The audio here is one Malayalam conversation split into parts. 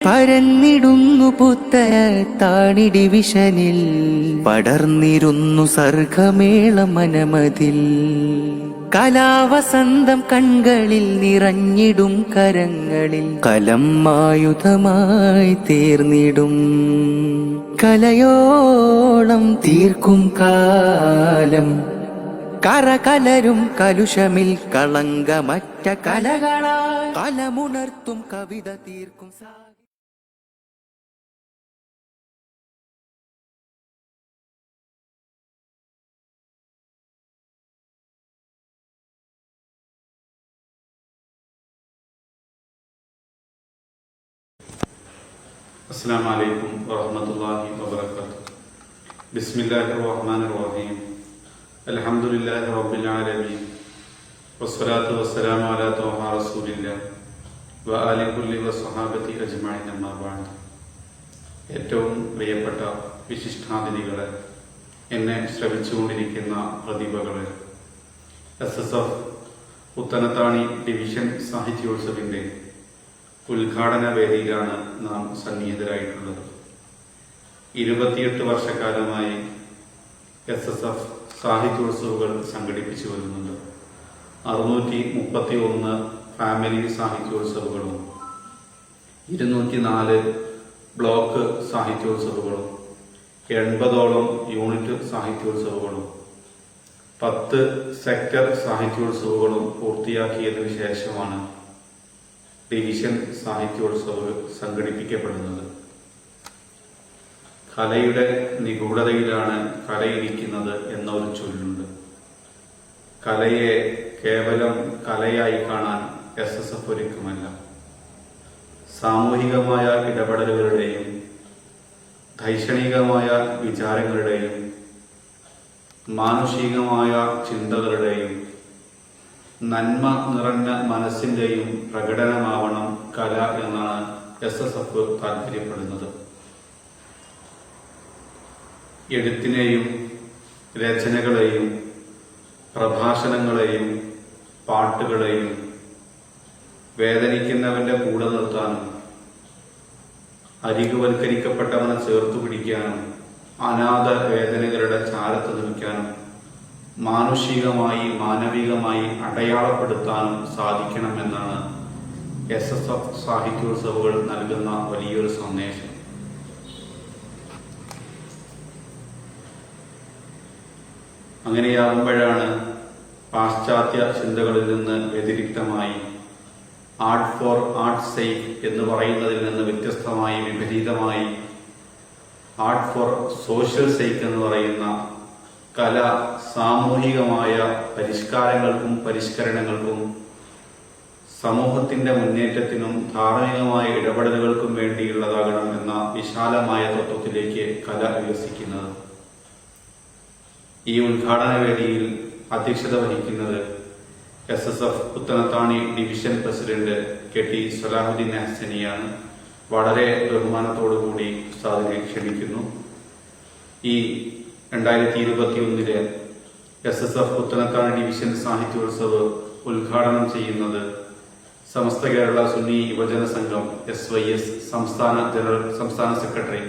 പരന്നിടുന്നു പുത്തയ താണി ഡിവിഷനിൽ പടർന്നിരുന്നു സർഗമേള മനമതിൽ കലാവസന്തം കൺകളിൽ നിറഞ്ഞിടും കരങ്ങളിൽ കലമായുധമായി തീർന്നിടും കലയോളം തീർക്കും കാലം കരകലരും കലുഷമിൽ കളങ്കമറ്റ കലകളാ കലമുണർത്തും കവിത തീർക്കും അസ്സലാമു അലൈക്കും വറഹ്മത്തുള്ളാഹി വബറകാതുഹു. ബിസ്മില്ലാഹിർ റഹ്മാനിർ റഹീം. അൽഹംദുലില്ലാഹി റബ്ബിൽ ആലമീൻ. വസ്സലാത്തു വസ്സലാമു അലാ തൗഹാ റസൂലില്ലാഹ് വ ആലി കുല്ലി വസ്സഹാബത്തി അജ്മഈൻ അമ്മാ ബഅദ്. ഏറ്റവും പ്രിയപ്പെട്ട വിശിഷ്ടാതിഥികളെ, എന്നെ ശ്രവിച്ചുകൊണ്ടിരിക്കുന്ന പ്രതിഭകളെ, SSF പുത്തനത്താണി ഡിവിഷൻ സാഹിത്യോത്സവിന്റെ ഉദ്ഘാടന വേദിയിലാണ് നാം സന്നിഹിതരായിട്ടുള്ളത്. 28 വർഷക്കാലമായി SSF സാഹിത്യോത്സവങ്ങൾ സംഘടിപ്പിച്ചു വരുന്നുണ്ട്. 631 ഫാമിലി സാഹിത്യോത്സവങ്ങളും 204 ബ്ലോക്ക് സാഹിത്യോത്സവങ്ങളും 80ഓളം യൂണിറ്റ് സാഹിത്യോത്സവങ്ങളും 10 സെക്ടർ സാഹിത്യോത്സവങ്ങളും പൂർത്തിയാക്കിയതിനു ശേഷമാണ് ഡിവിഷൻ സാഹിത്യോത്സവ് സംഘടിപ്പിക്കപ്പെടുന്നത്. കലയുടെ നിഗൂഢതയിലാണ് കലയിരിക്കുന്നത് എന്ന ഒരു ചൊല്ലുണ്ട്. കലയെ കേവലം കലയായി കാണാൻ SSF ഒരുക്കമല്ല. സാമൂഹികമായ ഇടപെടലുകളുടെയും ദൈക്ഷണികമായ വിചാരങ്ങളുടെയും മാനുഷികമായ ചിന്തകളുടെയും നന്മ നിറഞ്ഞ മനസ്സിന്റെയും പ്രകടനമാവണം കല എന്നാണ് SSF താല്പര്യപ്പെടുന്നത്. എഴുത്തിനെയും രചനകളെയും പ്രഭാഷണങ്ങളെയും പാട്ടുകളെയും വേദനിക്കുന്നവന്റെ കൂടെ നിർത്താനും അരികുവൽക്കരിക്കപ്പെട്ടവനെ ചേർത്തു പിടിക്കാനും അനാഥ വേദനകളുടെ ചാരത്ത് നിൽക്കാനും മാനുഷികമായി മാനവികമായി അടയാളപ്പെടുത്താനും സാധിക്കണമെന്നാണ് SSF സാഹിത്യോത്സവങ്ങൾ നൽകുന്ന വലിയൊരു സന്ദേശം. അങ്ങനെയാകുമ്പോഴാണ് പാശ്ചാത്യ ചിന്തകളിൽ നിന്ന് വ്യതിരിക്തമായി ആർട്ട് ഫോർ ആർട്ട് സേക്ക് എന്ന് പറയുന്നതിൽ നിന്ന് വ്യത്യസ്തമായി വിപരീതമായി ആർട്ട് ഫോർ സോഷ്യൽ സേക്ക് എന്ന് പറയുന്ന കല സാമൂഹികമായ പരിഷ്കാരങ്ങൾക്കും പരിഷ്കരണങ്ങൾക്കും സമൂഹത്തിന്റെ മുന്നേറ്റത്തിനും ധാർമ്മികമായ ഇടപെടലുകൾക്കും വേണ്ടിയുള്ളതാകണം എന്ന വിശാലമായ തത്വത്തിലേക്ക് കല വികസിക്കുന്നത്. ഈ ഉദ്ഘാടന വേദിയിൽ അധ്യക്ഷത വഹിക്കുന്നത് SSF Puthanathani division president KT Salahuddin ഹസനിയാണ്. വളരെ ബഹുമാനത്തോടുകൂടി ഉസ്താദിനെ ക്ഷണിക്കുന്നു. ഈ 2021 SSF പുത്തനത്താണി ഡിവിഷൻ സാഹിത്യോത്സവ് ഉദ്ഘാടനം ചെയ്യുന്നത് സമസ്ത കേരള സുന്നി യുവജന സംഘം SYS സംസ്ഥാന സെക്രട്ടറി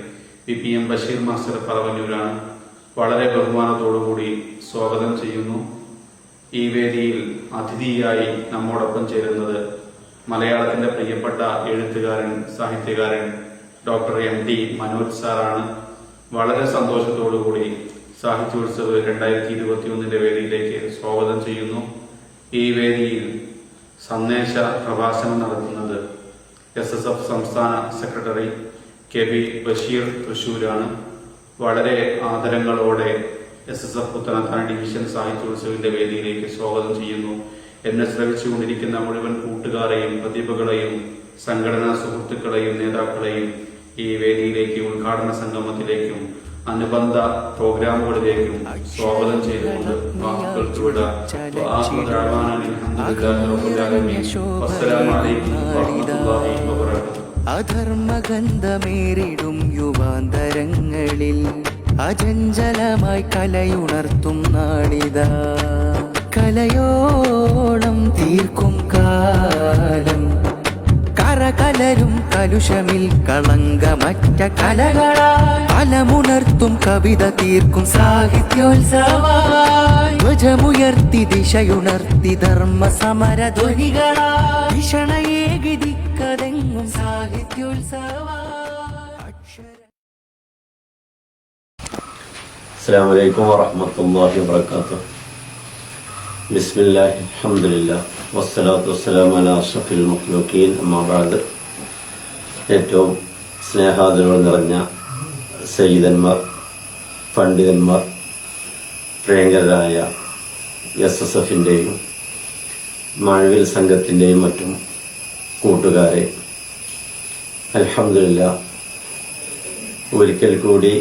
PPM ബഷീർ മാസ്റ്റർ പറവന്നൂരാണ്. വളരെ ബഹുമാനത്തോടുകൂടി സ്വാഗതം ചെയ്യുന്നു. ഈ വേദിയിൽ അതിഥിയായി നമ്മോടൊപ്പം ചേരുന്നത് മലയാളത്തിന്റെ പ്രിയപ്പെട്ട എഴുത്തുകാരൻ സാഹിത്യകാരൻ ഡോക്ടർ MD മനോജ് സാറാണ്. വളരെ സന്തോഷത്തോടുകൂടി സാഹിത്യോത്സവ് 2021 വേദിയിലേക്ക് സ്വാഗതം ചെയ്യുന്നു. ഈ വേദിയിൽ സന്ദേശ പ്രഭാഷണം നടത്തുന്നത് SSF സംസ്ഥാന സെക്രട്ടറി KB ബഷീർ തൃശൂരാണ്. വളരെ ആദരങ്ങളോടെ SSF പുത്തനത്താണി ഡിവിഷൻ സാഹിത്യോത്സവിന്റെ വേദിയിലേക്ക് സ്വാഗതം ചെയ്യുന്നു. എന്നെ ശ്രമിച്ചുകൊണ്ടിരിക്കുന്ന മുഴുവൻ കൂട്ടുകാരെയും പ്രതിഭകളെയും സംഘടനാ സുഹൃത്തുക്കളെയും നേതാക്കളെയും ഈ വേദിയിലേക്ക് ഉദ്ഘാടന സംഗമത്തിലേക്കും അനുബന്ധ പ്രോഗ്രാമുകളിലേക്കും സ്വാഗതം ചെയ്തുകൊണ്ട് വാക്കുകൾക്ക് വിടാം. അധർമ്മഗന്ധമേറിടും യുവാന്തരങ്ങളിൽ അചഞ്ചലമായി കലയുണർത്തും നാളിതാ കലയോളം തീർക്കും കാലം കരകലരും കലുഷമിൽ കളങ്കമറ്റ കലകളായി അലമുണർത്തും കവിത തീർക്കും സാഹിത്യോത്സവമായി ധ്വജമുയർത്തി ദിശയുണർത്തി ധർമ്മ സമര ധ്വനികളായി ഭീഷണയേകി ദിക്കതെങ്ങും സാഹിത്യോത്സവമായി. അസ്സലാമു അലൈക്കും വറഹ്മത്തുള്ളാഹി വബറകാതുഹു. ബിസ്മില്ലാഹി അൽഹംദുലില്ലാഹ് വസ്സലാത്തു വസ്സലാമു അലാ അഷ്റഫിൽ മഖ്ലൂഖീൻ. അമ്മാ ബഅദ്. ഏറ്റവും സ്നേഹാദരവ് നിറഞ്ഞ സയ്യിദന്മാർ, പണ്ഡിതന്മാർ, പ്രിയങ്കരായ SSFിൻ്റെയും മഴവിൽ സംഘത്തിൻ്റെയും മറ്റും കൂട്ടുകാരെ, അൽഹംദുലില്ലാഹ് ഒരിക്കൽ കൂടി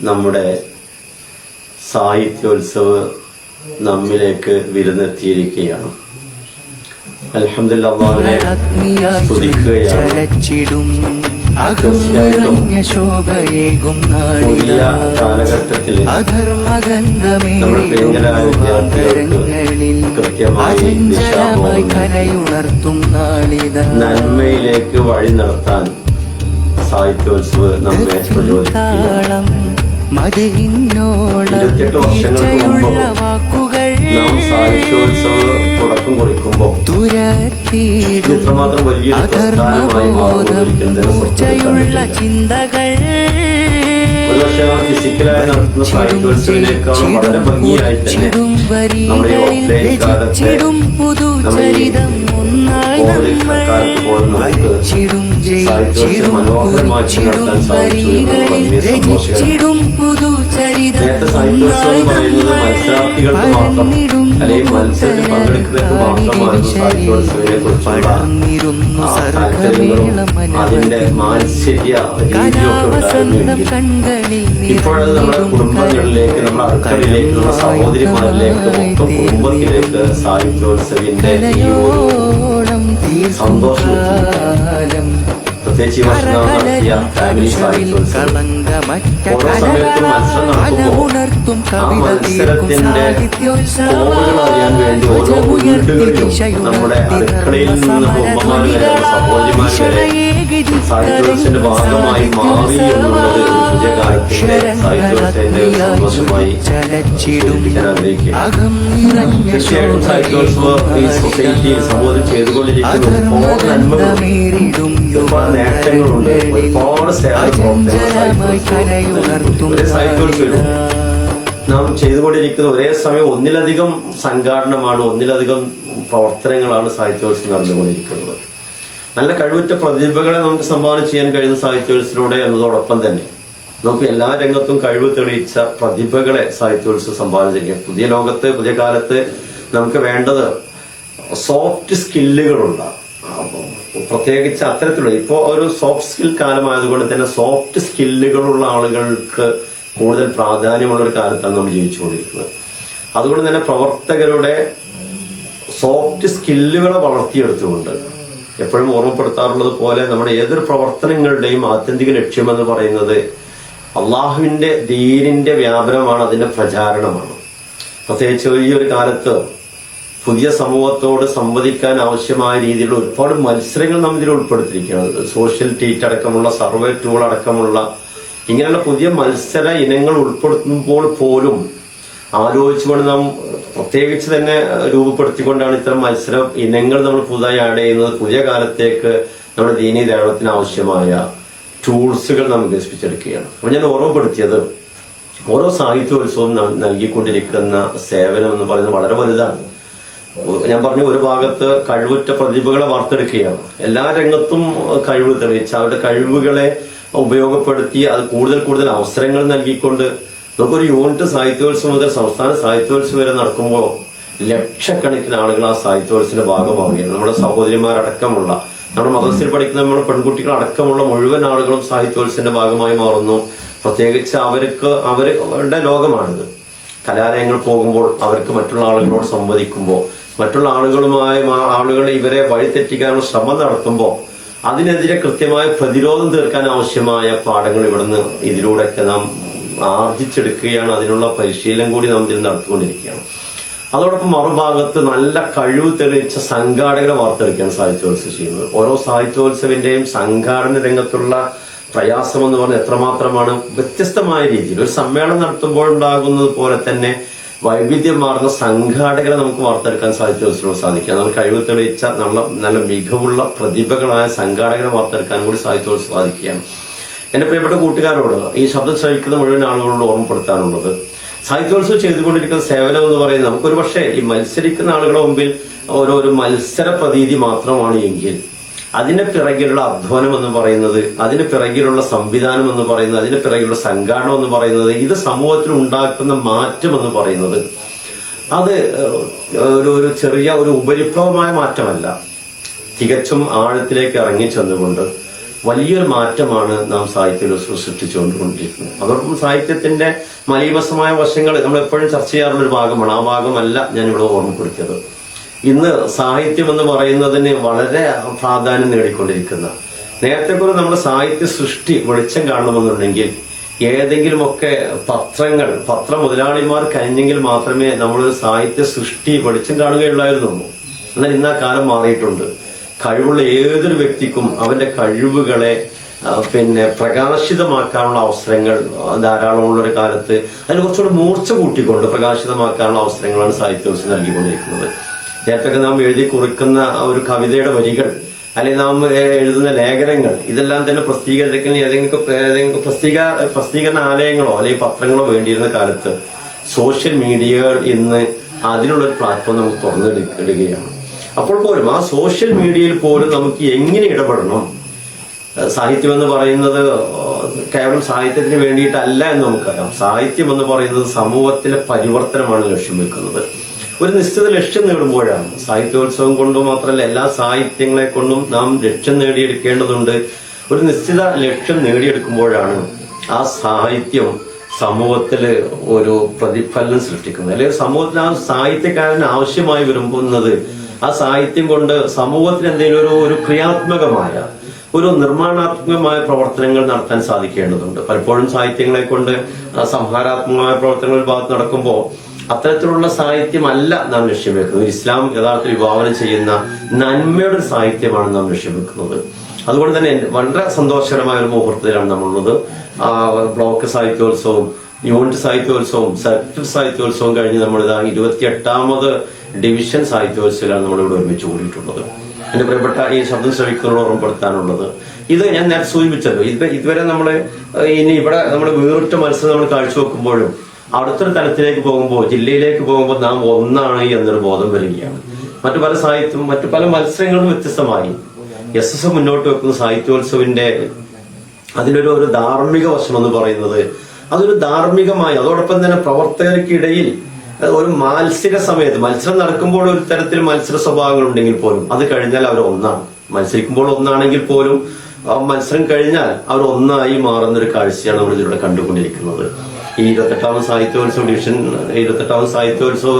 നമ്മുടെ സാഹിത്യോത്സവ് നമ്മിലേക്ക് വിരുന്നെത്തിയിരിക്കുകയാണ്. അൽഹംദുലില്ലാഹ് അല്ലാഹുവിനെ സ്തുതിക്കുകയാണ്. പുതിയ കാലഘട്ടത്തിൽ നമ്മുടെ പ്രിയങ്കരായ വിദ്യാർത്ഥികൾക്ക് കൃത്യമായി നന്മയിലേക്ക് വഴി നടത്താൻ സാഹിത്യോത്സവ് നമ്മെ പ്രചോദിപ്പിക്കുകയാണ്. 28 വർഷങ്ങൾക്ക് മുമ്പ് നാം സാഹിത്യോത്സവ് തുടക്കം കുറിക്കുമ്പോൾ ഇത്രമാത്രം വലിയൊരു പ്രസ്ഥാനമായി ഒരുപക്ഷെ ഫിസിക്കലായി നടത്തുന്ന സാഹിത്യോത്സവിനേക്കാളും വളരെ ഭംഗിയായി തന്നെ നമ്മുടെ ഓഫ്ലൈൻ കാലത്തെ നമ്മുടെ കാലത്ത് പോലും നമുക്ക് സാഹിത്യോത്സവം മനോഹരമാക്കി നടത്താൻ സാധിച്ചു എന്നുള്ള വലിയ സന്തോഷകരമാണ്. നേരത്തെ സാഹിത്യോത്സവം പറയുന്നത് മത്സരാർത്ഥികൾക്ക് മാത്രം അല്ലെങ്കിൽ മത്സരത്തിൽ പങ്കെടുക്കുന്നവർക്ക് മാത്രമായിരുന്നു സാഹിത്യോത്സവത്തെ കുറിച്ചുള്ള താല്പര്യങ്ങളും അതിന്റെ മാത്സര്യ രീതിയൊക്കെ ഉണ്ടായിരുന്നുവെങ്കിൽ ഇപ്പോഴത് നമ്മുടെ കുടുംബങ്ങളിലേക്ക്, നമ്മുടെ അടുക്കളയിലേക്ക്, നമ്മുടെ സഹോദരിമാരിലേക്ക്, മൊത്തം കുടുംബത്തിലേക്ക് സാഹിത്യോത്സവിന്റെ ഈ ഒരു സന്തോഷം പ്രത്യേകിച്ച് ഈ വർഷം നടത്തിയ ഫാമിലി സാഹിത്യോത്സവം ഓരോ സമയത്തും മത്സരം നടത്തുമ്പോൾ ആ മത്സരത്തിന്റെ കോണുകൾ അറിയാൻ വേണ്ടി ഓരോ വീടുകളിലും നമ്മുടെ അടുക്കളയിൽ നിന്ന് ഉമ്മമാർ വരെ സഹോദരിമാർ വരെ സാഹിത്യോത്സവത്തിന്റെ ഭാഗമായി മാറി എന്നുള്ളത് പുതിയ കാലത്തിന്റെ സാഹിത്യോത്സവത്തിന്റെ സന്തോഷമായി സൂചിപ്പിക്കാൻ ആഗ്രഹിക്കുകയാണ്. തീർച്ചയായിട്ടും സാഹിത്യോത്സവം ഈ സൊസൈറ്റിയിൽ സമൂഹത്തിൽ ചെയ്തുകൊണ്ടിരിക്കുന്ന ഒരുപാട് നന്മകളുണ്ട്, ഒരുപാട് നേട്ടങ്ങളുണ്ട്, ഒരുപാട് സാഹിത്യോത്സവം നാം ചെയ്തുകൊണ്ടിരിക്കുന്ന ഒരേ സമയം ഒന്നിലധികം സംഘാടനമാണ്, ഒന്നിലധികം പ്രവർത്തനങ്ങളാണ് സാഹിത്യോത്സവം നടന്നുകൊണ്ടിരിക്കുന്നത്. നല്ല കഴിവുറ്റ പ്രതിഭകളെ നമുക്ക് സംഭാവന ചെയ്യാൻ കഴിയുന്ന സാഹിത്യോത്സവത്തിലൂടെ എന്നതോടൊപ്പം തന്നെ നമുക്ക് എല്ലാ രംഗത്തും കഴിവ് തെളിയിച്ച പ്രതിഭകളെ സാഹിത്യോത്സവം സംഭാവന ചെയ്യാം. പുതിയ ലോകത്ത്, പുതിയ കാലത്ത് നമുക്ക് വേണ്ടത് സോഫ്റ്റ് സ്കില്ലുകളുള്ള, പ്രത്യേകിച്ച് അത്തരത്തിലുള്ള ഇപ്പോൾ ഒരു സോഫ്റ്റ് സ്കിൽ കാലമായതുകൊണ്ട് തന്നെ സോഫ്റ്റ് സ്കില്ലുകളുള്ള ആളുകൾക്ക് കൂടുതൽ പ്രാധാന്യമുള്ള ഒരു കാലത്താണ് നമ്മൾ ജീവിച്ചുകൊണ്ടിരിക്കുന്നത്. അതുകൊണ്ട് തന്നെ പ്രവർത്തകരുടെ സോഫ്റ്റ് സ്കില്ലുകളെ വളർത്തിയെടുത്തുകൊണ്ട് എപ്പോഴും ഓർമ്മപ്പെടുത്താറുള്ളത് പോലെ നമ്മുടെ ഏതൊരു പ്രവർത്തനങ്ങളുടെയും ആത്യന്തിക ലക്ഷ്യമെന്ന് പറയുന്നത് അള്ളാഹുവിന്റെ ദീനിന്റെ വ്യാപനമാണ്, അതിന്റെ പ്രചാരണമാണ്. പ്രത്യേകിച്ച് ഈ ഒരു കാലത്ത് പുതിയ സമൂഹത്തോട് സംവദിക്കാൻ ആവശ്യമായ രീതിയിലുള്ള ഒരുപാട് മത്സരങ്ങൾ നാം ഇതിൽ ഉൾപ്പെടുത്തിയിരിക്കുകയാണ്. സോഷ്യൽ ട്വീറ്റ് അടക്കമുള്ള, സർവേ ടൂൾ അടക്കമുള്ള ഇങ്ങനെയുള്ള പുതിയ മത്സര ഇനങ്ങൾ ഉൾപ്പെടുത്തുമ്പോൾ പോലും ആലോചിച്ചുകൊണ്ട് നാം പ്രത്യേകിച്ച് തന്നെ രൂപപ്പെടുത്തിക്കൊണ്ടാണ് ഇത്തരം മത്സര ഇനങ്ങൾ നമ്മൾ പുതുതായി ആഡ് ചെയ്യുന്നത്. പുതിയ കാലത്തേക്ക് നമ്മുടെ ദീനീ ധാരണത്തിന് ആവശ്യമായ ടൂൾസുകൾ നാം വികസിപ്പിച്ചെടുക്കുകയാണ്. അപ്പോൾ ഞാൻ ഓർമ്മപ്പെടുത്തിയത് ഓരോ സാഹിത്യോത്സവവും നൽകിക്കൊണ്ടിരിക്കുന്ന സേവനം എന്ന് പറയുന്നത് വളരെ വലുതാണ്. ഞാൻ പറഞ്ഞു, ഒരു ഭാഗത്ത് കഴിവുറ്റ പ്രതിഭകളെ വാർത്തെടുക്കുകയാണ്. എല്ലാ രംഗത്തും കഴിവ് തെളിയിച്ച് അവരുടെ കഴിവുകളെ ഉപയോഗപ്പെടുത്തി അത് കൂടുതൽ കൂടുതൽ അവസരങ്ങൾ നൽകിക്കൊണ്ട് നമുക്കൊരു യൂണിറ്റ് സാഹിത്യോത്സവം മുതൽ സംസ്ഥാന സാഹിത്യോത്സവം വരെ നടക്കുമ്പോൾ ലക്ഷക്കണക്കിന് ആളുകൾ ആ സാഹിത്യോത്സവത്തിന്റെ ഭാഗമാവുകയാണ്. നമ്മുടെ സഹോദരിമാരടക്കമുള്ള, നമ്മുടെ മദ്രസയിൽ പഠിക്കുന്ന നമ്മുടെ പെൺകുട്ടികൾ അടക്കമുള്ള മുഴുവൻ ആളുകളും സാഹിത്യോത്സവത്തിന്റെ ഭാഗമായി മാറുന്നു. പ്രത്യേകിച്ച് അവരുടെ ലോകമാണിത്. കലാലയങ്ങൾ പോകുമ്പോൾ അവർക്ക് മറ്റുള്ള ആളുകളോട് സംവദിക്കുമ്പോൾ, മറ്റുള്ള ആളുകൾ ഇവരെ വഴിതെറ്റിക്കാനുള്ള ശ്രമം നടത്തുമ്പോൾ അതിനെതിരെ കൃത്യമായ പ്രതിരോധം തീർക്കാൻ ആവശ്യമായ പാഠങ്ങൾ ഇവിടുന്ന് ഇതിലൂടെയൊക്കെ നാം ആർജിച്ചെടുക്കുകയാണ്. അതിനുള്ള പരിശീലനം കൂടി നാം ഇതിൽ നടത്തിക്കൊണ്ടിരിക്കുകയാണ്. അതോടൊപ്പം മറുഭാഗത്ത് നല്ല കഴിവ് തെളിയിച്ച സംഘാടകരെ വാർത്തെടുക്കുകയാണ് സാഹിത്യോത്സവം ചെയ്യുന്നത്. ഓരോ സാഹിത്യോത്സവിന്റെയും സംഘാടന രംഗത്തുള്ള പ്രയാസം എന്ന് പറഞ്ഞാൽ എത്രമാത്രമാണ്. വ്യത്യസ്തമായ രീതിയിൽ ഒരു സമ്മേളനം നടത്തുമ്പോൾ ഉണ്ടാകുന്നത് പോലെ തന്നെ വൈവിധ്യമാർന്ന സംഘാടകരെ നമുക്ക് വാർത്തെടുക്കാൻ സാഹിത്യോത്സവം സാധിക്കുക. നമ്മൾ കഴിവ് തെളിയിച്ച നല്ല മികവുള്ള പ്രതിഭകളായ സംഘാടകരെ വാർത്തെടുക്കാൻ കൂടി സാഹിത്യോത്സവം സാധിക്കുകയാണ്. എന്റെ പ്രിയപ്പെട്ട കൂട്ടുകാരോട് ഈ ശബ്ദം ശ്രവിക്കുന്ന മുഴുവൻ ആളുകളോട് ഓർമ്മപ്പെടുത്താനുള്ളത്, സാഹിത്യോത്സവം ചെയ്തുകൊണ്ടിരിക്കുന്ന സേവനം എന്ന് പറയുന്നത് നമുക്കൊരു പക്ഷേ ഈ മത്സരിക്കുന്ന ആളുകളുടെ മുമ്പിൽ ഓരോരോ മത്സര പ്രതീതി മാത്രമാണ് എങ്കിൽ അതിന് പിറകിലുള്ള അധ്വാനം എന്ന് പറയുന്നത്, അതിന് പിറകിലുള്ള സംവിധാനം എന്ന് പറയുന്നത്, അതിന് പിറകിലുള്ള സംഘാടനം എന്ന് പറയുന്നത്, ഇത് സമൂഹത്തിൽ ഉണ്ടാക്കുന്ന മാറ്റം എന്ന് പറയുന്നത് അത് ഒരു ചെറിയ ഒരു ഉപരിപ്ലവമായ മാറ്റമല്ല. തികച്ചും ആഴത്തിലേക്ക് ഇറങ്ങി ചെന്നുകൊണ്ട് വലിയൊരു മാറ്റമാണ് നാം സാഹിത്യോത്സവം സൃഷ്ടിച്ചുകൊണ്ടിരിക്കുന്നത്. അതോടൊപ്പം സാഹിത്യത്തിന്റെ മലീമസമായ വശങ്ങൾ നമ്മൾ എപ്പോഴും ചർച്ച ചെയ്യാറുള്ള ഒരു ഭാഗമാണ്. ആ ഭാഗമല്ല ഞാനിവിടെ ഓർമ്മപ്പെടുത്തിയത്. ഇന്ന് സാഹിത്യം എന്ന് പറയുന്നതിന് വളരെ പ്രാധാന്യം നേടിക്കൊണ്ടിരിക്കുന്ന, നേരത്തെ കുറിച്ച് നമ്മുടെ സാഹിത്യ സൃഷ്ടി വെളിച്ചം കാണണമെന്നുണ്ടെങ്കിൽ ഏതെങ്കിലുമൊക്കെ പത്ര മുതലാളിമാർ കഴിഞ്ഞെങ്കിൽ മാത്രമേ നമ്മളൊരു സാഹിത്യ സൃഷ്ടി വെളിച്ചം കാണുകയുള്ളായിരുന്നു. എന്നാൽ ഇന്ന് ആ കാലം മാറിയിട്ടുണ്ട്. കഴിവുള്ള ഏതൊരു വ്യക്തിക്കും അവന്റെ കഴിവുകളെ പ്രകാശിതമാക്കാനുള്ള അവസരങ്ങൾ ധാരാളമുള്ളൊരു കാലത്ത് അതിന് കുറച്ചുകൂടി മൂർച്ച കൂട്ടിക്കൊണ്ട് പ്രകാശിതമാക്കാനുള്ള അവസരങ്ങളാണ് സാഹിത്യോത്സവം നൽകിക്കൊണ്ടിരിക്കുന്നത്. നേരത്തെ നാം എഴുതി കുറിക്കുന്ന ഒരു കവിതയുടെ വരികൾ അല്ലെങ്കിൽ നാം എഴുതുന്ന ലേഖനങ്ങൾ ഇതെല്ലാം തന്നെ പ്രസിദ്ധീകരിക്കുന്ന ഏതെങ്കിലും പ്രസിദ്ധീകരണാലയങ്ങളോ അല്ലെങ്കിൽ പത്രങ്ങളോ വേണ്ടിയിരുന്ന കാലത്ത് സോഷ്യൽ മീഡിയകൾ ഇന്ന് അതിനുള്ളൊരു പ്ലാറ്റ്ഫോം നമുക്ക് തുറന്നിടുകയാണ്. അപ്പോൾ പോലും ആ സോഷ്യൽ മീഡിയയിൽ പോലും നമുക്ക് എങ്ങനെ ഇടപെടണം, സാഹിത്യം എന്ന് പറയുന്നത് കേവലം സാഹിത്യത്തിന് വേണ്ടിയിട്ടല്ല എന്ന് നമുക്കറിയാം. സാഹിത്യം എന്ന് പറയുന്നത് സമൂഹത്തിലെ പരിവർത്തനമാണ് ലക്ഷ്യം വെക്കുന്നത്. ഒരു നിശ്ചിത ലക്ഷ്യം നേടുമ്പോഴാണ്, സാഹിത്യോത്സവം കൊണ്ട് മാത്രമല്ല എല്ലാ സാഹിത്യങ്ങളെ കൊണ്ടും നാം ലക്ഷ്യം നേടിയെടുക്കേണ്ടതുണ്ട്. ഒരു നിശ്ചിത ലക്ഷ്യം നേടിയെടുക്കുമ്പോഴാണ് ആ സാഹിത്യം സമൂഹത്തില് ഒരു പ്രതിഫലനം സൃഷ്ടിക്കുന്നത്. അല്ലെങ്കിൽ സമൂഹത്തിൽ ആ സാഹിത്യകാരന് ആവശ്യമായി വരുന്നത് ആ സാഹിത്യം കൊണ്ട് സമൂഹത്തിന് എന്തെങ്കിലും ഒരു ക്രിയാത്മകമായ ഒരു നിർമ്മാണാത്മകമായ പ്രവർത്തനങ്ങൾ നടത്താൻ സാധിക്കേണ്ടതുണ്ട്. പലപ്പോഴും സാഹിത്യങ്ങളെ കൊണ്ട് സംഹാരാത്മകമായ പ്രവർത്തനങ്ങൾ ഭാഗത്ത് നടക്കുമ്പോൾ അത്തരത്തിലുള്ള സാഹിത്യമല്ല നാം ലക്ഷ്യം വെക്കുന്നത്. ഇസ്ലാം യഥാർത്ഥത്തിൽ വിഭാവനം ചെയ്യുന്ന നന്മയുടെ സാഹിത്യമാണ് നാം ലക്ഷ്യം വെക്കുന്നത്. അതുകൊണ്ട് തന്നെ വളരെ സന്തോഷകരമായ ഒരു മുഹൂർത്തത്തിലാണ് നമ്മളുള്ളത്. ബ്ലോക്ക് സാഹിത്യോത്സവവും യൂണിറ്റ് സാഹിത്യോത്സവവും സെക്ടർ സാഹിത്യോത്സവവും കഴിഞ്ഞ് നമ്മളിതാ 28ാമത് ഡിവിഷൻ സാഹിത്യോത്സവത്തിലാണ് നമ്മളിവിടെ ഒരുമിച്ച് കൂടിയിട്ടുള്ളത്. എന്റെ പ്രിയപ്പെട്ട ഈ ശബ്ദം ശ്രവിക്കുന്നതോട് ഓർമ്മപ്പെടുത്താനുള്ളത്, ഇത് ഞാൻ നേരത്തെ സൂചിപ്പിച്ചല്ലോ, ഇതുവരെ ഇനി ഇവിടെ നമ്മൾ വേറിട്ട മത്സരം നമ്മൾ കാഴ്ചവെക്കുമ്പോഴും അടുത്തൊരു തലത്തിലേക്ക് പോകുമ്പോൾ, ജില്ലയിലേക്ക് പോകുമ്പോൾ നാം ഒന്നാണ് എന്നൊരു ബോധം വരികയാണ്. മറ്റു പല മത്സരങ്ങളും വ്യത്യസ്തമായി SS മുന്നോട്ട് വെക്കുന്ന സാഹിത്യോത്സവിന്റെ അതിലൊരു ധാർമ്മിക വശം എന്ന് പറയുന്നത് അതൊരു ധാർമ്മികമായി, അതോടൊപ്പം തന്നെ പ്രവർത്തകർക്കിടയിൽ ഒരു മത്സര സമയത്ത് മത്സരം നടക്കുമ്പോൾ ഒരു തരത്തിൽ മത്സര സ്വഭാവങ്ങൾ ഉണ്ടെങ്കിൽ പോലും അത് കഴിഞ്ഞാൽ അവർ ഒന്നാണ്. മത്സരിക്കുമ്പോൾ ഒന്നാണെങ്കിൽ പോലും മത്സരം കഴിഞ്ഞാൽ അവർ ഒന്നായി മാറുന്നൊരു കാഴ്ചയാണ് നമ്മൾ ഇതിലൂടെ കണ്ടുകൊണ്ടിരിക്കുന്നത്. ഈ 28ാമത് സാഹിത്യോത്സവ ഡിവിഷൻ 28ാമത് സാഹിത്യോത്സവ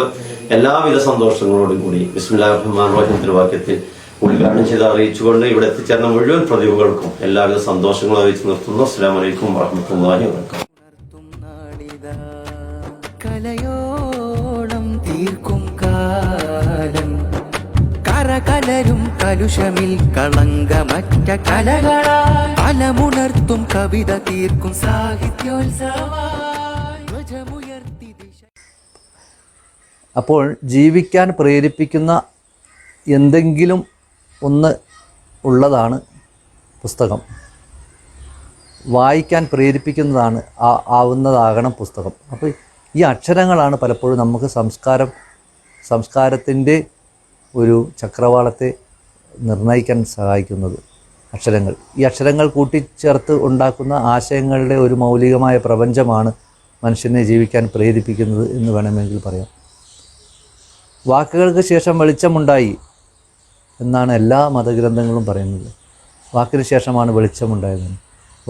എല്ലാവിധ സന്തോഷങ്ങളോടും കൂടി ബിസ്മില്ലാഹിർ റഹ്മാനിർ റഹീം തിരുവാക്യത്തിൽ ഉദ്ഘാടനം ചെയ്ത് അറിയിച്ചുകൊണ്ട് ഇവിടെ എത്തിച്ചേർന്ന മുഴുവൻ പ്രതിഭകൾക്കും എല്ലാവിധ സന്തോഷങ്ങളും അറിയിച്ചു നിർത്തുന്നു. അസ്സലാമു അലൈക്കും വറഹ്മത്തുള്ളാഹി വബറകാതുഹു. കലയോളം തീർക്കും കാലം കരകലരും കലുഷമിൽ കളങ്കമറ്റ കലകളാൽ കലമുണർത്തും കവിത തീർക്കും സാഹിത്യോത്സവമുയർത്തി ദിശ. അപ്പോൾ ജീവിക്കാൻ പ്രേരിപ്പിക്കുന്ന എന്തെങ്കിലും ഒന്ന് ഉള്ളതാണ് പുസ്തകം. വായിക്കാൻ പ്രേരിപ്പിക്കുന്നതാണ് ആവുന്നതാകണം പുസ്തകം. അപ്പോൾ ഈ അക്ഷരങ്ങളാണ് പലപ്പോഴും നമുക്ക് സംസ്കാരത്തിൻ്റെ ഒരു ചക്രവാളത്തെ നിർണ്ണയിക്കാൻ സഹായിക്കുന്നത്. അക്ഷരങ്ങൾ, ഈ അക്ഷരങ്ങൾ കൂട്ടിച്ചേർത്ത് ഉണ്ടാക്കുന്ന ആശയങ്ങളുടെ ഒരു മൗലികമായ പ്രപഞ്ചമാണ് മനുഷ്യനെ ജീവിക്കാൻ പ്രേരിപ്പിക്കുന്നത് എന്ന് വേണമെങ്കിൽ പറയാം. വാക്കുകൾക്ക് ശേഷം വെളിച്ചമുണ്ടായി എന്നാണ് എല്ലാ മതഗ്രന്ഥങ്ങളും പറയുന്നത്. വാക്കിന് ശേഷമാണ് വെളിച്ചമുണ്ടായതെന്ന്.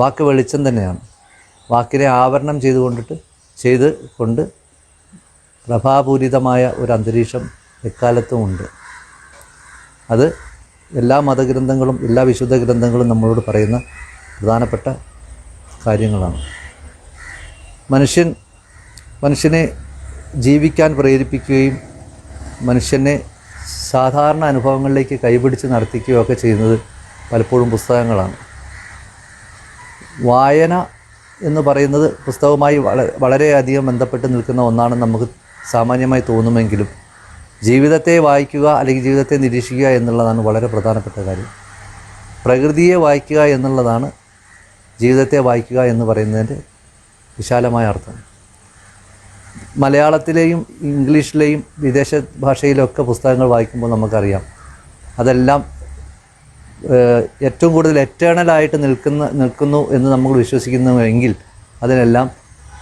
വാക്ക് വെളിച്ചം തന്നെയാണ്. വാക്കിനെ ആവരണം ചെയ്തുകൊണ്ട് പ്രഭാപൂരിതമായ ഒരു അന്തരീക്ഷം എക്കാലത്തും ഉണ്ട്. അത് എല്ലാ മതഗ്രന്ഥങ്ങളും എല്ലാ വിശുദ്ധ ഗ്രന്ഥങ്ങളും നമ്മളോട് പറയുന്ന പ്രധാനപ്പെട്ട കാര്യങ്ങളാണ്. മനുഷ്യനെ ജീവിക്കാൻ പ്രേരിപ്പിക്കുകയും മനുഷ്യനെ സാധാരണ അനുഭവങ്ങളിലേക്ക് കൈപിടിച്ച് നടത്തിക്കുകയൊക്കെ ചെയ്യുന്നത് പലപ്പോഴും പുസ്തകങ്ങളാണ്. വായന എന്ന് പറയുന്നത് പുസ്തകവുമായി വളരെയധികം ബന്ധപ്പെട്ട് നിൽക്കുന്ന ഒന്നാണെന്ന് നമുക്ക് സാമാന്യമായി തോന്നുമെങ്കിലും ജീവിതത്തെ വായിക്കുക അല്ലെങ്കിൽ ജീവിതത്തെ നിരീക്ഷിക്കുക എന്നുള്ളതാണ് വളരെ പ്രധാനപ്പെട്ട കാര്യം. പ്രകൃതിയെ വായിക്കുക എന്നുള്ളതാണ് ജീവിതത്തെ വായിക്കുക എന്ന് പറയുന്നതിൻ്റെ വിശാലമായ അർത്ഥം. മലയാളത്തിലെയും ഇംഗ്ലീഷിലെയും വിദേശ ഭാഷയിലൊക്കെ പുസ്തകങ്ങൾ വായിക്കുമ്പോൾ നമുക്കറിയാം അതെല്ലാം ഏറ്റവും കൂടുതൽ എറ്റേണലായിട്ട് നിൽക്കുന്നു എന്ന് നമ്മൾ വിശ്വസിക്കുന്നുവെങ്കിൽ അതിനെല്ലാം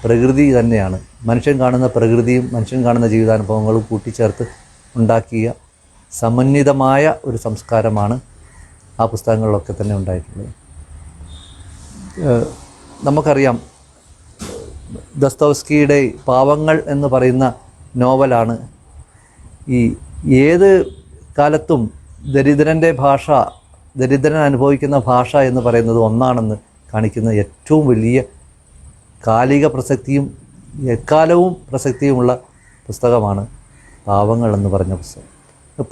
പ്രകൃതി തന്നെയാണ്. മനുഷ്യൻ കാണുന്ന പ്രകൃതിയും മനുഷ്യൻ കാണുന്ന ജീവിതാനുഭവങ്ങളും കൂട്ടിച്ചേർത്ത് ഉണ്ടാക്കിയ സമന്വിതമായ ഒരു സംസ്കാരമാണ് ആ പുസ്തകങ്ങളിലൊക്കെ തന്നെ ഉണ്ടായിട്ടുള്ളത്. നമുക്കറിയാം ദസ്തോവ്സ്കിയുടെ പാവങ്ങൾ എന്ന് പറയുന്ന നോവലാണ് ഏത് കാലത്തും ദരിദ്രൻ അനുഭവിക്കുന്ന ഭാഷ എന്ന് പറയുന്നത് ഒന്നാണെന്ന് കാണിക്കുന്ന ഏറ്റവും വലിയ കാലിക പ്രസക്തിയും എക്കാലവും പ്രസക്തിയുമുള്ള പുസ്തകമാണ് പാവങ്ങൾ എന്ന് പറഞ്ഞ പുസ്തകം.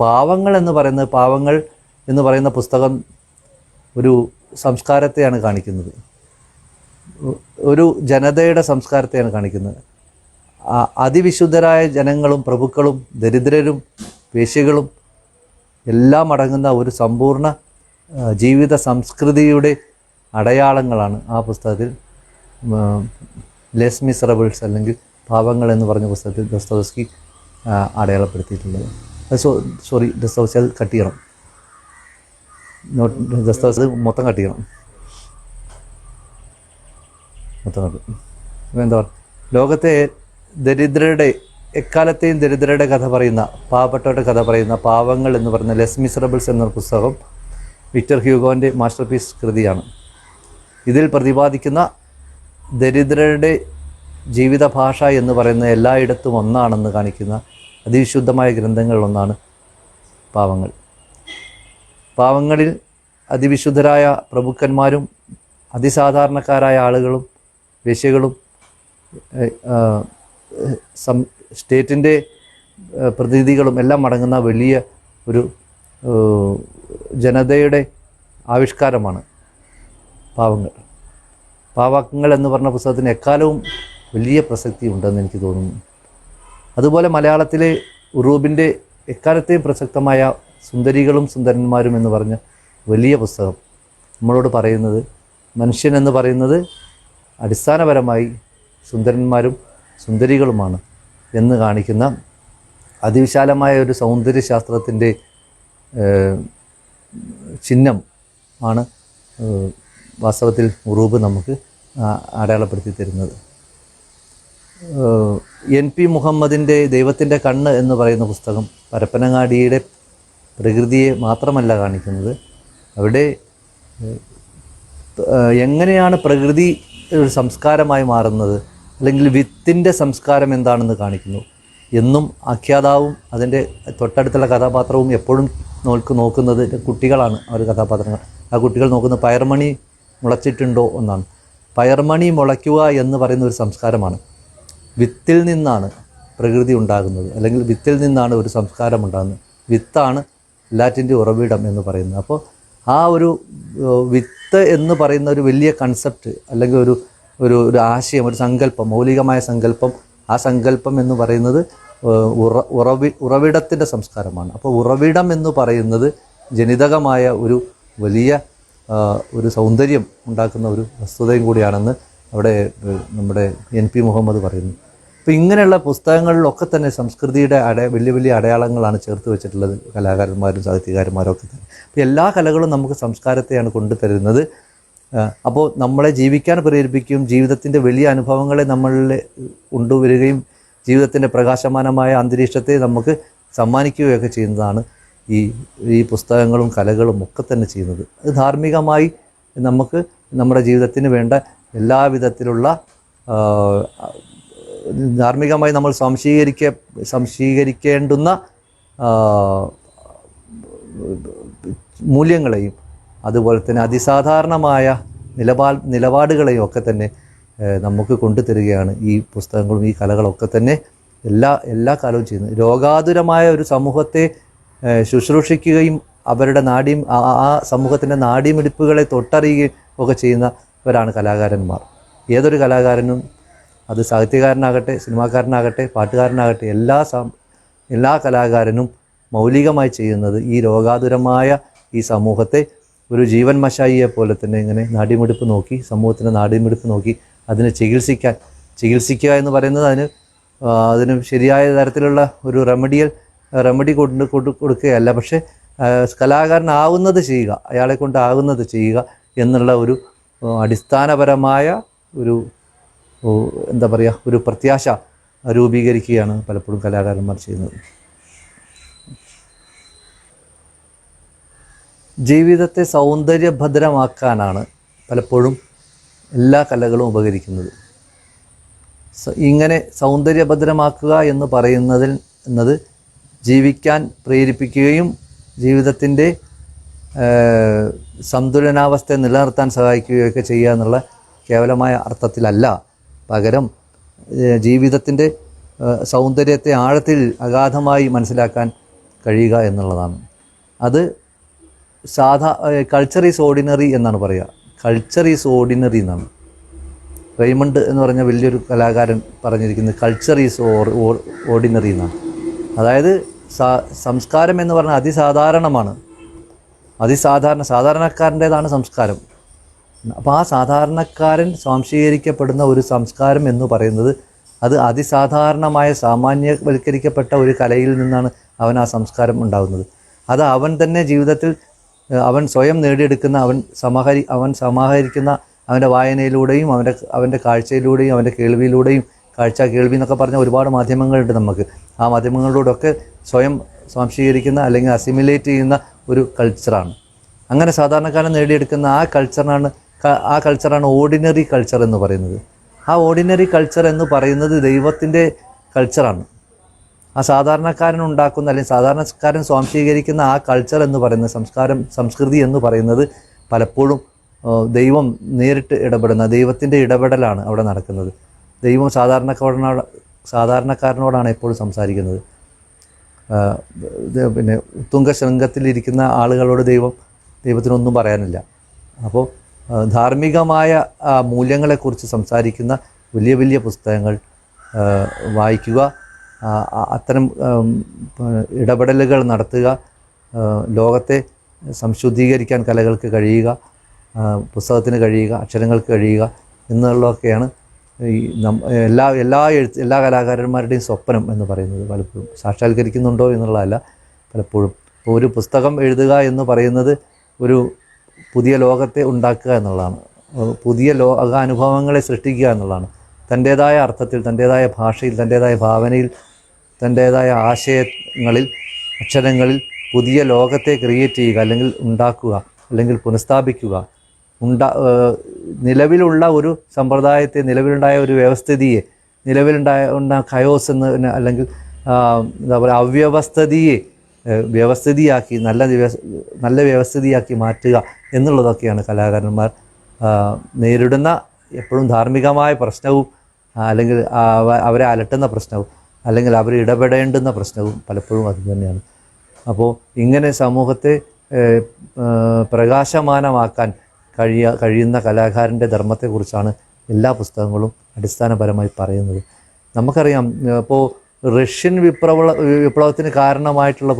പാവങ്ങൾ എന്ന് പറയുന്ന പുസ്തകം ഒരു സംസ്കാരത്തെയാണ് കാണിക്കുന്നത്, ഒരു ജനതയുടെ സംസ്കാരത്തെയാണ് കാണിക്കുന്നത്. അതിവിശുദ്ധരായ ജനങ്ങളും പ്രഭുക്കളും ദരിദ്രരും വേശ്യകളും എല്ലാം അടങ്ങുന്ന ഒരു സമ്പൂർണ്ണ ജീവിത സംസ്കൃതിയുടെ അടയാളങ്ങളാണ് ആ പുസ്തകത്തിൽ ലെസ് മിസറബിൾസ് അല്ലെങ്കിൽ പാവങ്ങൾ എന്ന് പറഞ്ഞ പുസ്തകത്തിൽ ദസ്തോവ്സ്കി അടയാളപ്പെടുത്തിയിട്ടുള്ളത്. ദസ്തോവ്സ്കി അത് കട്ട് ചെയ്യണം, ദസ്തോവ്സ്കി മൊത്തം കട്ട് ചെയ്യണം. എന്താ പറയുക, ലോകത്തെ എക്കാലത്തെയും ദരിദ്രരുടെ കഥ പറയുന്ന, പാവപ്പെട്ടവരുടെ കഥ പറയുന്ന പാവങ്ങൾ എന്ന് പറയുന്ന ലെസ് മിസറബിൾസ് എന്ന പുസ്തകം വിക്ടർ ഹ്യൂഗോൻ്റെ മാസ്റ്റർ പീസ് കൃതിയാണ്. ഇതിൽ പ്രതിപാദിക്കുന്ന ദരിദ്രരുടെ ജീവിത ഭാഷ എന്ന് പറയുന്ന എല്ലായിടത്തും ഒന്നാണെന്ന് കാണിക്കുന്ന അതിവിശുദ്ധമായ ഗ്രന്ഥങ്ങളിലൊന്നാണ് പാവങ്ങൾ. പാവങ്ങളിൽ അതിവിശുദ്ധരായ പ്രഭുക്കന്മാരും അതിസാധാരണക്കാരായ ആളുകളും വേശ്യകളും സ്റ്റേറ്റിൻ്റെ പ്രതിനിധികളും എല്ലാം അടങ്ങുന്ന വലിയ ഒരു ജനതയുടെ ആവിഷ്കാരമാണ് പാവങ്ങൾ എന്ന് പറഞ്ഞ പുസ്തകത്തിന് എക്കാലവും വലിയ പ്രസക്തി ഉണ്ടെന്ന് എനിക്ക് തോന്നുന്നു. അതുപോലെ മലയാളത്തിലെ ഉറൂബിൻ്റെ എക്കാലത്തെയും പ്രസക്തമായ സുന്ദരികളും സുന്ദരന്മാരും എന്ന് പറഞ്ഞ വലിയ പുസ്തകം നമ്മളോട് പറയുന്നത് മനുഷ്യൻ എന്ന് പറയുന്നത് അടിസ്ഥാനപരമായി സുന്ദരന്മാരും സുന്ദരികളുമാണ് എന്ന് കാണിക്കുന്ന അതിവിശാലമായ ഒരു സൗന്ദര്യശാസ്ത്രത്തിൻ്റെ ചിഹ്നം ആണ് വാസ്തവത്തിൽ ഉറൂബ് നമുക്ക് അടയാളപ്പെടുത്തി തരുന്നത്. NP മുഹമ്മദിൻ്റെ ദൈവത്തിൻ്റെ കണ്ണ് എന്ന് പറയുന്ന പുസ്തകം പരപ്പനങ്ങാടിയുടെ പ്രകൃതിയെ മാത്രമല്ല കാണിക്കുന്നത്, അവിടെ എങ്ങനെയാണ് പ്രകൃതി ഒരു സംസ്കാരമായി മാറുന്നത്, അല്ലെങ്കിൽ വിത്തിൻ്റെ സംസ്കാരം എന്താണെന്ന് കാണിക്കുന്നു. എന്നും ആഖ്യാതാവും അതിൻ്റെ തൊട്ടടുത്തുള്ള കഥാപാത്രവും എപ്പോഴും നോക്കുന്നത് കുട്ടികളാണ്. അവർ കഥാപാത്രങ്ങൾ, ആ കുട്ടികൾ നോക്കുന്നത് പയർമണി മുളച്ചിട്ടുണ്ടോ എന്നാണ്. പയർമണി മുളയ്ക്കുക എന്ന് പറയുന്ന ഒരു സംസ്കാരമാണ്. വിത്തിൽ നിന്നാണ് പ്രകൃതി ഉണ്ടാകുന്നത്, അല്ലെങ്കിൽ വിത്തിൽ നിന്നാണ് ഒരു സംസ്കാരം ഉണ്ടാകുന്നത്. വിത്താണ് എല്ലാറ്റിൻ്റെ ഉറവിടം എന്ന് പറയുന്നത്. അപ്പോൾ ആ ഒരു വിത്ത് എന്ന് പറയുന്ന ഒരു വലിയ കൺസെപ്റ്റ്, അല്ലെങ്കിൽ ഒരു ആശയം, ഒരു സങ്കല്പം, മൗലികമായ സങ്കല്പം, ആ സങ്കല്പം എന്ന് പറയുന്നത് ഉറവിടത്തിൻ്റെ സംസ്കാരമാണ്. അപ്പോൾ ഉറവിടം എന്ന് പറയുന്നത് ജനിതകമായ ഒരു വലിയ ഒരു സൗന്ദര്യം ഉണ്ടാക്കുന്ന ഒരു വസ്തുതയും കൂടിയാണെന്ന് അവിടെ നമ്മുടെ NP മുഹമ്മദ് പറയുന്നു. അപ്പോൾ ഇങ്ങനെയുള്ള പുസ്തകങ്ങളിലൊക്കെ തന്നെ സംസ്കൃതിയുടെ വലിയ വലിയ അടയാളങ്ങളാണ് ചേർത്ത് വെച്ചിട്ടുള്ളത് കലാകാരന്മാരും സാഹിത്യകാരന്മാരും ഒക്കെ തന്നെ. അപ്പോൾ എല്ലാ കലകളും നമുക്ക് സംസ്കാരത്തെയാണ് കൊണ്ടുതരുന്നത്. അപ്പോൾ നമ്മളെ ജീവിക്കാൻ പ്രേരിപ്പിക്കുകയും ജീവിതത്തിൻ്റെ വലിയ അനുഭവങ്ങളെ നമ്മളിൽ കൊണ്ടുവരികയും ജീവിതത്തിൻ്റെ പ്രകാശമാനമായ അന്തരീക്ഷത്തെ നമുക്ക് സമ്മാനിക്കുകയൊക്കെ ചെയ്യുന്നതാണ് ഈ പുസ്തകങ്ങളും കലകളും ഒക്കെ തന്നെ ചെയ്യുന്നത്. അത് ധാർമ്മികമായി നമുക്ക് നമ്മുടെ ജീവിതത്തിന് വേണ്ട എല്ലാവിധത്തിലുള്ള ധാർമ്മികമായി നമ്മൾ സംശീകരിക്കേണ്ടുന്ന മൂല്യങ്ങളെയും അതുപോലെ തന്നെ അതിസാധാരണമായ നിലപാടുകളെയും ഒക്കെ തന്നെ നമുക്ക് കൊണ്ടുതരികയാണ് ഈ പുസ്തകങ്ങളും ഈ കലകളൊക്കെ തന്നെ എല്ലാ കാലവും ചെയ്യുന്നത്. രോഗാതുരമായ ഒരു സമൂഹത്തെ ശുശ്രൂഷിക്കുകയും അവരുടെ ആ സമൂഹത്തിൻ്റെ നാഡീമിടിപ്പുകളെ തൊട്ടറിയുകയും ഒക്കെ ചെയ്യുന്നവരാണ് കലാകാരന്മാർ. ഏതൊരു കലാകാരനും, അത് സാഹിത്യകാരനാകട്ടെ, സിനിമാക്കാരനാകട്ടെ, പാട്ടുകാരനാകട്ടെ, എല്ലാ കലാകാരനും മൗലികമായി ചെയ്യുന്നത് ഈ രോഗാതുരമായ ഈ സമൂഹത്തെ ഒരു ജീവൻ മശായിയെ പോലെ തന്നെ ഇങ്ങനെ നാഡീമിടിപ്പ് നോക്കി, സമൂഹത്തിൻ്റെ നാഡീമിടിപ്പ് നോക്കി അതിനെ ചികിത്സിക്കുക എന്ന് പറയുന്നത് അതിന് ശരിയായ തരത്തിലുള്ള ഒരു റെമഡി കൊടുക്കുകയല്ല. പക്ഷേ കലാകാരനാവുന്നത് ചെയ്യുക, അയാളെ കൊണ്ടാകുന്നത് ചെയ്യുക എന്നുള്ള ഒരു അടിസ്ഥാനപരമായ ഒരു എന്താ പറയുക, ഒരു പ്രത്യാശ രൂപീകരിക്കുകയാണ് പലപ്പോഴും കലാകാരന്മാർ ചെയ്യുന്നത്. ജീവിതത്തെ സൗന്ദര്യഭദ്രമാക്കാനാണ് പലപ്പോഴും എല്ലാ കലകളും ഉപകരിക്കുന്നത്. ഇങ്ങനെ സൗന്ദര്യഭദ്രമാക്കുക എന്ന് പറയുന്നത് ജീവിക്കാൻ പ്രേരിപ്പിക്കുകയും ജീവിതത്തിൻ്റെ സന്തുലനാവസ്ഥയെ നിലനിർത്താൻ സഹായിക്കുകയൊക്കെ ചെയ്യുക എന്നുള്ള കേവലമായ അർത്ഥത്തിലല്ല, പകരം ജീവിതത്തിൻ്റെ സൗന്ദര്യത്തെ ആഴത്തിൽ അഗാധമായി മനസ്സിലാക്കാൻ കഴിയുക എന്നുള്ളതാണ്. അത് കൾച്ചർ ഈസ് ഓർഡിനറി എന്നാണ് പറയുക. കൾച്ചർ ഈസ് ഓർഡിനറി എന്നാണ് റെയ്മണ്ട് എന്ന് പറഞ്ഞ വലിയൊരു കലാകാരൻ പറഞ്ഞിരിക്കുന്നത്. കൾച്ചർ ഈസ് ഓർഡിനറി എന്നാണ്. അതായത് സംസ്കാരം എന്ന് പറഞ്ഞാൽ അതിസാധാരണമാണ്. സാധാരണക്കാരൻ്റേതാണ് സംസ്കാരം. അപ്പോൾ ആ സാധാരണക്കാരൻ സ്വാംശീകരിക്കപ്പെടുന്ന ഒരു സംസ്കാരം എന്ന് പറയുന്നത് അത് അതിസാധാരണമായ സാമാന്യവൽക്കരിക്കപ്പെട്ട ഒരു കലയിൽ നിന്നാണ് അവൻ ആ സംസ്കാരം ഉണ്ടാകുന്നത്. അത് അവൻ തന്നെ ജീവിതത്തിൽ അവൻ സ്വയം നേടിയെടുക്കുന്ന, അവൻ സമാഹരിക്കുന്ന അവൻ്റെ വായനയിലൂടെയും അവൻ്റെ കാഴ്ചയിലൂടെയും അവൻ്റെ കേൾവിയിലൂടെയും, കേൾവി എന്നൊക്കെ പറഞ്ഞ ഒരുപാട് മാധ്യമങ്ങളുണ്ട് നമുക്ക്. ആ മാധ്യമങ്ങളിലൂടെയൊക്കെ സ്വയം സ്വാംശീകരിക്കുന്ന അല്ലെങ്കിൽ അസിമിലേറ്റ് ചെയ്യുന്ന ഒരു കൾച്ചറാണ്. അങ്ങനെ സാധാരണക്കാരൻ നേടിയെടുക്കുന്ന ആ കൾച്ചറാണ് ഓർഡിനറി കൾച്ചർ എന്ന് പറയുന്നത്. ആ ഓർഡിനറി കൾച്ചർ എന്ന് പറയുന്നത് ദൈവത്തിൻ്റെ കൾച്ചറാണ്. ആ സാധാരണക്കാരൻ ഉണ്ടാക്കുന്ന അല്ലെങ്കിൽ സാധാരണക്കാരൻ സ്വാംശീകരിക്കുന്ന ആ കൾച്ചർ എന്ന് പറയുന്നത്, സംസ്കൃതി എന്ന് പറയുന്നത് പലപ്പോഴും ദൈവം നേരിട്ട് ഇടപെടുന്ന ദൈവത്തിൻ്റെ ഇടപെടലാണ് അവിടെ നടക്കുന്നത്. ദൈവം സാധാരണക്കാരനോടാണ് എപ്പോഴും സംസാരിക്കുന്നത്. പിന്നെ ഉത്തുംഗ ശൃംഗത്തിലിരിക്കുന്ന ആളുകളോട് ദൈവത്തിനൊന്നും പറയാനില്ല. അപ്പോൾ ധാർമ്മികമായ മൂല്യങ്ങളെക്കുറിച്ച് സംസാരിക്കുന്ന വലിയ വലിയ പുസ്തകങ്ങൾ വായിക്കുക, അത്തരം ഇടപെടലുകൾ നടത്തുക, ലോകത്തെ സംശുദ്ധീകരിക്കാൻ കലകൾക്ക് കഴിയുക, പുസ്തകത്തിന് കഴിയുക, അക്ഷരങ്ങൾക്ക് കഴിയുക എന്നുള്ളതൊക്കെയാണ് ഈ എല്ലാ കലാകാരന്മാരുടെയും സ്വപ്നം എന്ന് പറയുന്നത്. പലപ്പോഴും സാക്ഷാത്കരിക്കുന്നുണ്ടോ എന്നുള്ളതല്ല, പലപ്പോഴും ഇപ്പോൾ ഒരു പുസ്തകം എഴുതുക എന്ന് പറയുന്നത് ഒരു പുതിയ ലോകത്തെ ഉണ്ടാക്കുക എന്നുള്ളതാണ്, പുതിയ അനുഭവങ്ങളെ സൃഷ്ടിക്കുക എന്നുള്ളതാണ്. തൻ്റേതായ അർത്ഥത്തിൽ, തൻ്റേതായ ഭാഷയിൽ, തൻ്റേതായ ഭാവനയിൽ, തൻ്റേതായ ആശയങ്ങളിൽ, അക്ഷരങ്ങളിൽ പുതിയ ലോകത്തെ ക്രിയേറ്റ് ചെയ്യുക, അല്ലെങ്കിൽ ഉണ്ടാക്കുക, അല്ലെങ്കിൽ പുനഃസ്ഥാപിക്കുക. നിലവിലുള്ള ഒരു സമ്പ്രദായത്തെ, നിലവിലുണ്ടായ ഒരു വ്യവസ്ഥിതിയെ, ഖയോസ് എന്ന് അല്ലെങ്കിൽ എന്താ പറയുക, അവ്യവസ്ഥിതിയെ വ്യവസ്ഥിതിയാക്കി നല്ല വ്യവസ്ഥിതിയാക്കി മാറ്റുക എന്നുള്ളതൊക്കെയാണ് കലാകാരന്മാർ നേരിടുന്ന എപ്പോഴും ധാർമ്മികമായ പ്രശ്നവും, അല്ലെങ്കിൽ അവരെ അലട്ടുന്ന പ്രശ്നവും, അല്ലെങ്കിൽ അവർ ഇടപെടേണ്ടുന്ന പ്രശ്നവും പലപ്പോഴും അതുതന്നെയാണ്. അപ്പോൾ ഇങ്ങനെ സമൂഹത്തെ പ്രകാശമാനമാക്കാൻ കഴിയുന്ന കലാകാരൻ്റെ ധർമ്മത്തെക്കുറിച്ചാണ് എല്ലാ പുസ്തകങ്ങളും അടിസ്ഥാനപരമായി പറയുന്നത്. നമുക്കറിയാം, ഇപ്പോൾ റഷ്യൻ വിപ്ലവത്തിന് കാരണമായിട്ടുള്ള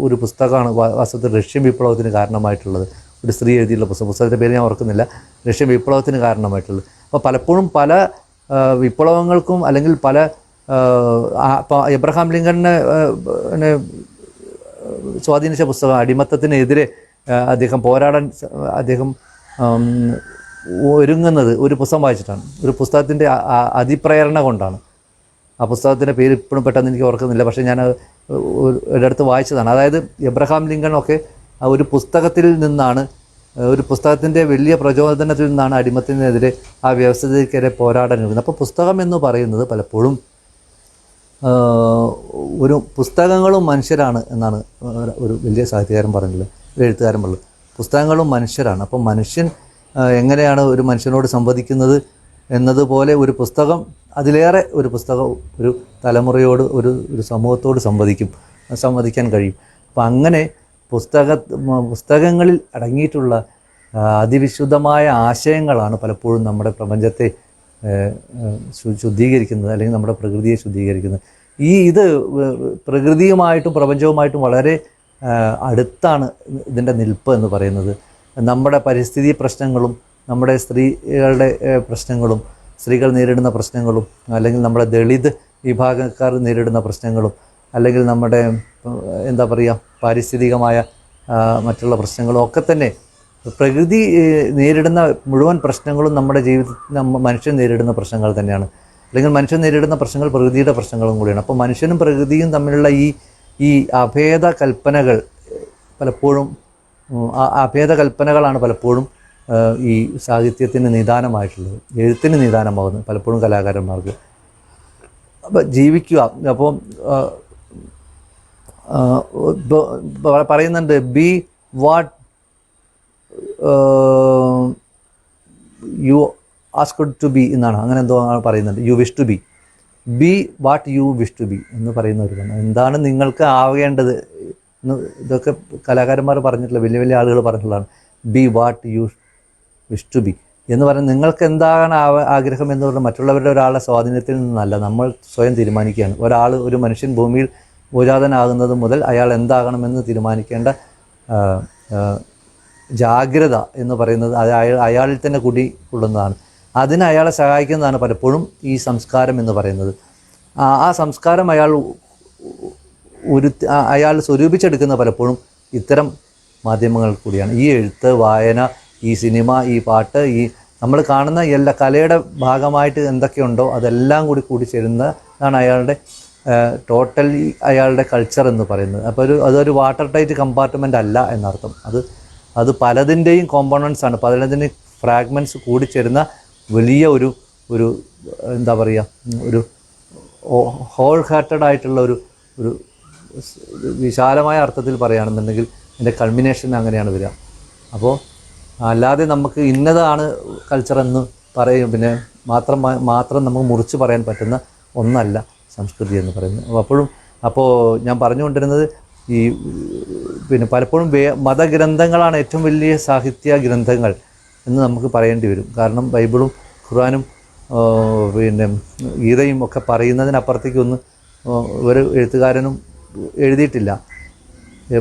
ഒരു പുസ്തകമാണ് വാസ്തവത്തിൽ റഷ്യൻ വിപ്ലവത്തിന് കാരണമായിട്ടുള്ളത്. ഒരു സ്ത്രീ എഴുതിയുള്ള പുസ്തകത്തിൻ്റെ പേര് ഞാൻ ഓർക്കുന്നില്ല. റഷ്യൻ വിപ്ലവത്തിന് കാരണമായിട്ടുള്ളത്. അപ്പോൾ പലപ്പോഴും പല വിപ്ലവങ്ങൾക്കും, അല്ലെങ്കിൽ പല എബ്രഹാം ലിങ്കണിനെ സ്വാധീനിച്ച പുസ്തകം, അടിമത്തത്തിനെതിരെ അദ്ദേഹം ഒരുങ്ങുന്നത് ഒരു പുസ്തകം വായിച്ചിട്ടാണ്. ഒരു പുസ്തകത്തിൻ്റെ അതിപ്രേരണ കൊണ്ടാണ്. ആ പുസ്തകത്തിൻ്റെ പേര് ഇപ്പോഴും പെട്ടെന്ന് എനിക്ക് ഓർക്കുന്നില്ല, പക്ഷേ ഞാൻ ഒരിടത്ത് വായിച്ചതാണ്. അതായത് എബ്രഹാം ലിങ്കണൊക്കെ ഒരു പുസ്തകത്തിൽ നിന്നാണ്, ഒരു പുസ്തകത്തിൻ്റെ വലിയ പ്രചോദനത്തിൽ നിന്നാണ് അടിമത്തിനെതിരെ, ആ വ്യവസ്ഥിതിക്കെതിരെ പോരാടാൻ വരുന്നത്. അപ്പോൾ പുസ്തകം എന്ന് പറയുന്നത് പലപ്പോഴും പുസ്തകങ്ങളും മനുഷ്യരാണ് എന്നാണ് ഒരു വലിയ സാഹിത്യകാരൻ പറഞ്ഞിട്ടുള്ളത്, ഒരു എഴുത്തുകാരൻ പറഞ്ഞത്. പുസ്തകങ്ങളും മനുഷ്യരാണ്. അപ്പോൾ മനുഷ്യൻ എങ്ങനെയാണ് ഒരു മനുഷ്യനോട് സംവദിക്കുന്നത് എന്നതുപോലെ ഒരു പുസ്തകം അതിലേറെ ഒരു പുസ്തകം ഒരു തലമുറയോട് ഒരു സമൂഹത്തോട് സംവദിക്കാൻ കഴിയും. അപ്പം അങ്ങനെ പുസ്തകങ്ങളിൽ അടങ്ങിയിട്ടുള്ള അതിവിശുദ്ധമായ ആശയങ്ങളാണ് പലപ്പോഴും നമ്മുടെ പ്രപഞ്ചത്തെ ശുദ്ധീകരിക്കുന്നത്, അല്ലെങ്കിൽ നമ്മുടെ പ്രകൃതിയെ ശുദ്ധീകരിക്കുന്നത്. ഇത് പ്രകൃതിയുമായിട്ടും പ്രപഞ്ചവുമായിട്ടും വളരെ അടുത്താണ് ഇതിൻ്റെ നിൽപ്പ് എന്ന് പറയുന്നത്. നമ്മുടെ പരിസ്ഥിതി പ്രശ്നങ്ങളും നമ്മുടെ സ്ത്രീകളുടെ പ്രശ്നങ്ങളും, സ്ത്രീകൾ നേരിടുന്ന പ്രശ്നങ്ങളും, അല്ലെങ്കിൽ നമ്മുടെ ദളിത് വിഭാഗക്കാർ നേരിടുന്ന പ്രശ്നങ്ങളും, അല്ലെങ്കിൽ നമ്മുടെ എന്താ പറയുക പാരിസ്ഥിതികമായ മറ്റുള്ള പ്രശ്നങ്ങളും ഒക്കെ തന്നെ പ്രകൃതി നേരിടുന്ന മുഴുവൻ പ്രശ്നങ്ങളും നമ്മുടെ ജീവിതത്തിൽ മനുഷ്യൻ നേരിടുന്ന പ്രശ്നങ്ങൾ തന്നെയാണ്. അല്ലെങ്കിൽ മനുഷ്യൻ നേരിടുന്ന പ്രശ്നങ്ങൾ പ്രകൃതിയുടെ പ്രശ്നങ്ങളും കൂടിയാണ്. അപ്പോൾ മനുഷ്യനും പ്രകൃതിയും തമ്മിലുള്ള ഈ അഭേദ കൽപ്പനകൾ പലപ്പോഴും അഭേദ കൽപ്പനകളാണ് പലപ്പോഴും ഈ സാഹിത്യത്തിന് നിദാനമായിട്ടുള്ളത്, എഴുത്തിന് നിദാനമാകുന്നത് പലപ്പോഴും കലാകാരന്മാർക്ക്. അപ്പോൾ ജീവിക്കുക, അപ്പോൾ പറയുന്നുണ്ട് be what you asked to be എന്നാണ്, അങ്ങനെ എന്തോ പറയുന്നുണ്ട്. You wish to be what you wish to be എന്ന് പറയുന്ന ഒരു കാര്യം. എന്താണ് നിങ്ങൾക്ക് ആവേണ്ടത് എന്ന് ഇതൊക്കെ കലാകാരന്മാർ പറഞ്ഞിട്ടുള്ള, വലിയ വലിയ ആളുകൾ പറഞ്ഞിട്ടുള്ളതാണ്. Be what you wish to be എന്ന് പറയുന്നത് നിങ്ങൾക്ക് എന്താണ് ആഗ്രഹം എന്ന് പറഞ്ഞാൽ മറ്റുള്ളവരുടെ ഒരാളുടെ സ്വാധീനത്തിൽ നിന്നല്ല, നമ്മൾ സ്വയം തീരുമാനിക്കുകയാണ്. ഒരു മനുഷ്യൻ ഭൂമിയിൽ ഭൂജാതനാകുന്നത് മുതൽ അയാൾ എന്താകണമെന്ന് തീരുമാനിക്കേണ്ട ജാഗ്രത എന്ന് പറയുന്നത് അയാളിൽ തന്നെ കുടികൊള്ളുന്നതാണ്. അതിന് അയാളെ സഹായിക്കുന്നതാണ് പലപ്പോഴും ഈ സംസ്കാരം എന്ന് പറയുന്നത്. ആ സംസ്കാരം അയാൾ സ്വരൂപിച്ചെടുക്കുന്ന പലപ്പോഴും ഇത്തരം മാധ്യമങ്ങൾ കൂടിയാണ്. ഈ എഴുത്ത്, വായന, ഈ സിനിമ, ഈ പാട്ട്, ഈ നമ്മൾ കാണുന്ന എല്ലാ കലയുടെ ഭാഗമായിട്ട് എന്തൊക്കെയുണ്ടോ അതെല്ലാം കൂടി ചേരുന്നതാണ് അയാളുടെ ടോട്ടലി അയാളുടെ കൾച്ചർ എന്ന് പറയുന്നത്. അപ്പോൾ അതൊരു വാട്ടർ ടൈറ്റ് കമ്പാർട്ട്മെൻ്റ് അല്ല എന്നർത്ഥം. അത് പലതിൻ്റെയും കോമ്പോണൻസ് ആണ്, പലതിൻ്റെയും ഫ്രാഗ്മെൻറ്റ്സ് കൂടിച്ചേരുന്ന വലിയ ഒരു എന്താ പറയുക, ഒരു ഹോൾ ഹാർട്ടഡ് ആയിട്ടുള്ള ഒരു വിശാലമായ അർത്ഥത്തിൽ പറയുകയാണെന്നുണ്ടെങ്കിൽ എൻ്റെ കൾമിനേഷൻ അങ്ങനെയാണ് വരിക. അപ്പോൾ അല്ലാതെ നമുക്ക് ഇന്നതാണ് കൾച്ചർ എന്ന് പറയും പിന്നെ മാത്രം നമുക്ക് മുറിച്ച് പറയാൻ പറ്റുന്ന ഒന്നല്ല സംസ്കൃതി എന്ന് പറയുന്നത്. അപ്പോൾ ഞാൻ പറഞ്ഞുകൊണ്ടിരുന്നത് ഈ പിന്നെ പലപ്പോഴും മതഗ്രന്ഥങ്ങളാണ് ഏറ്റവും വലിയ സാഹിത്യ ഗ്രന്ഥങ്ങൾ എന്ന് നമുക്ക് പറയേണ്ടി വരും. കാരണം ബൈബിളും ഖുർആനും പിന്നെ ഗീതയും ഒക്കെ പറയുന്നതിനപ്പുറത്തേക്കൊന്നും ഒരു എഴുത്തുകാരനും എഴുതിയിട്ടില്ല.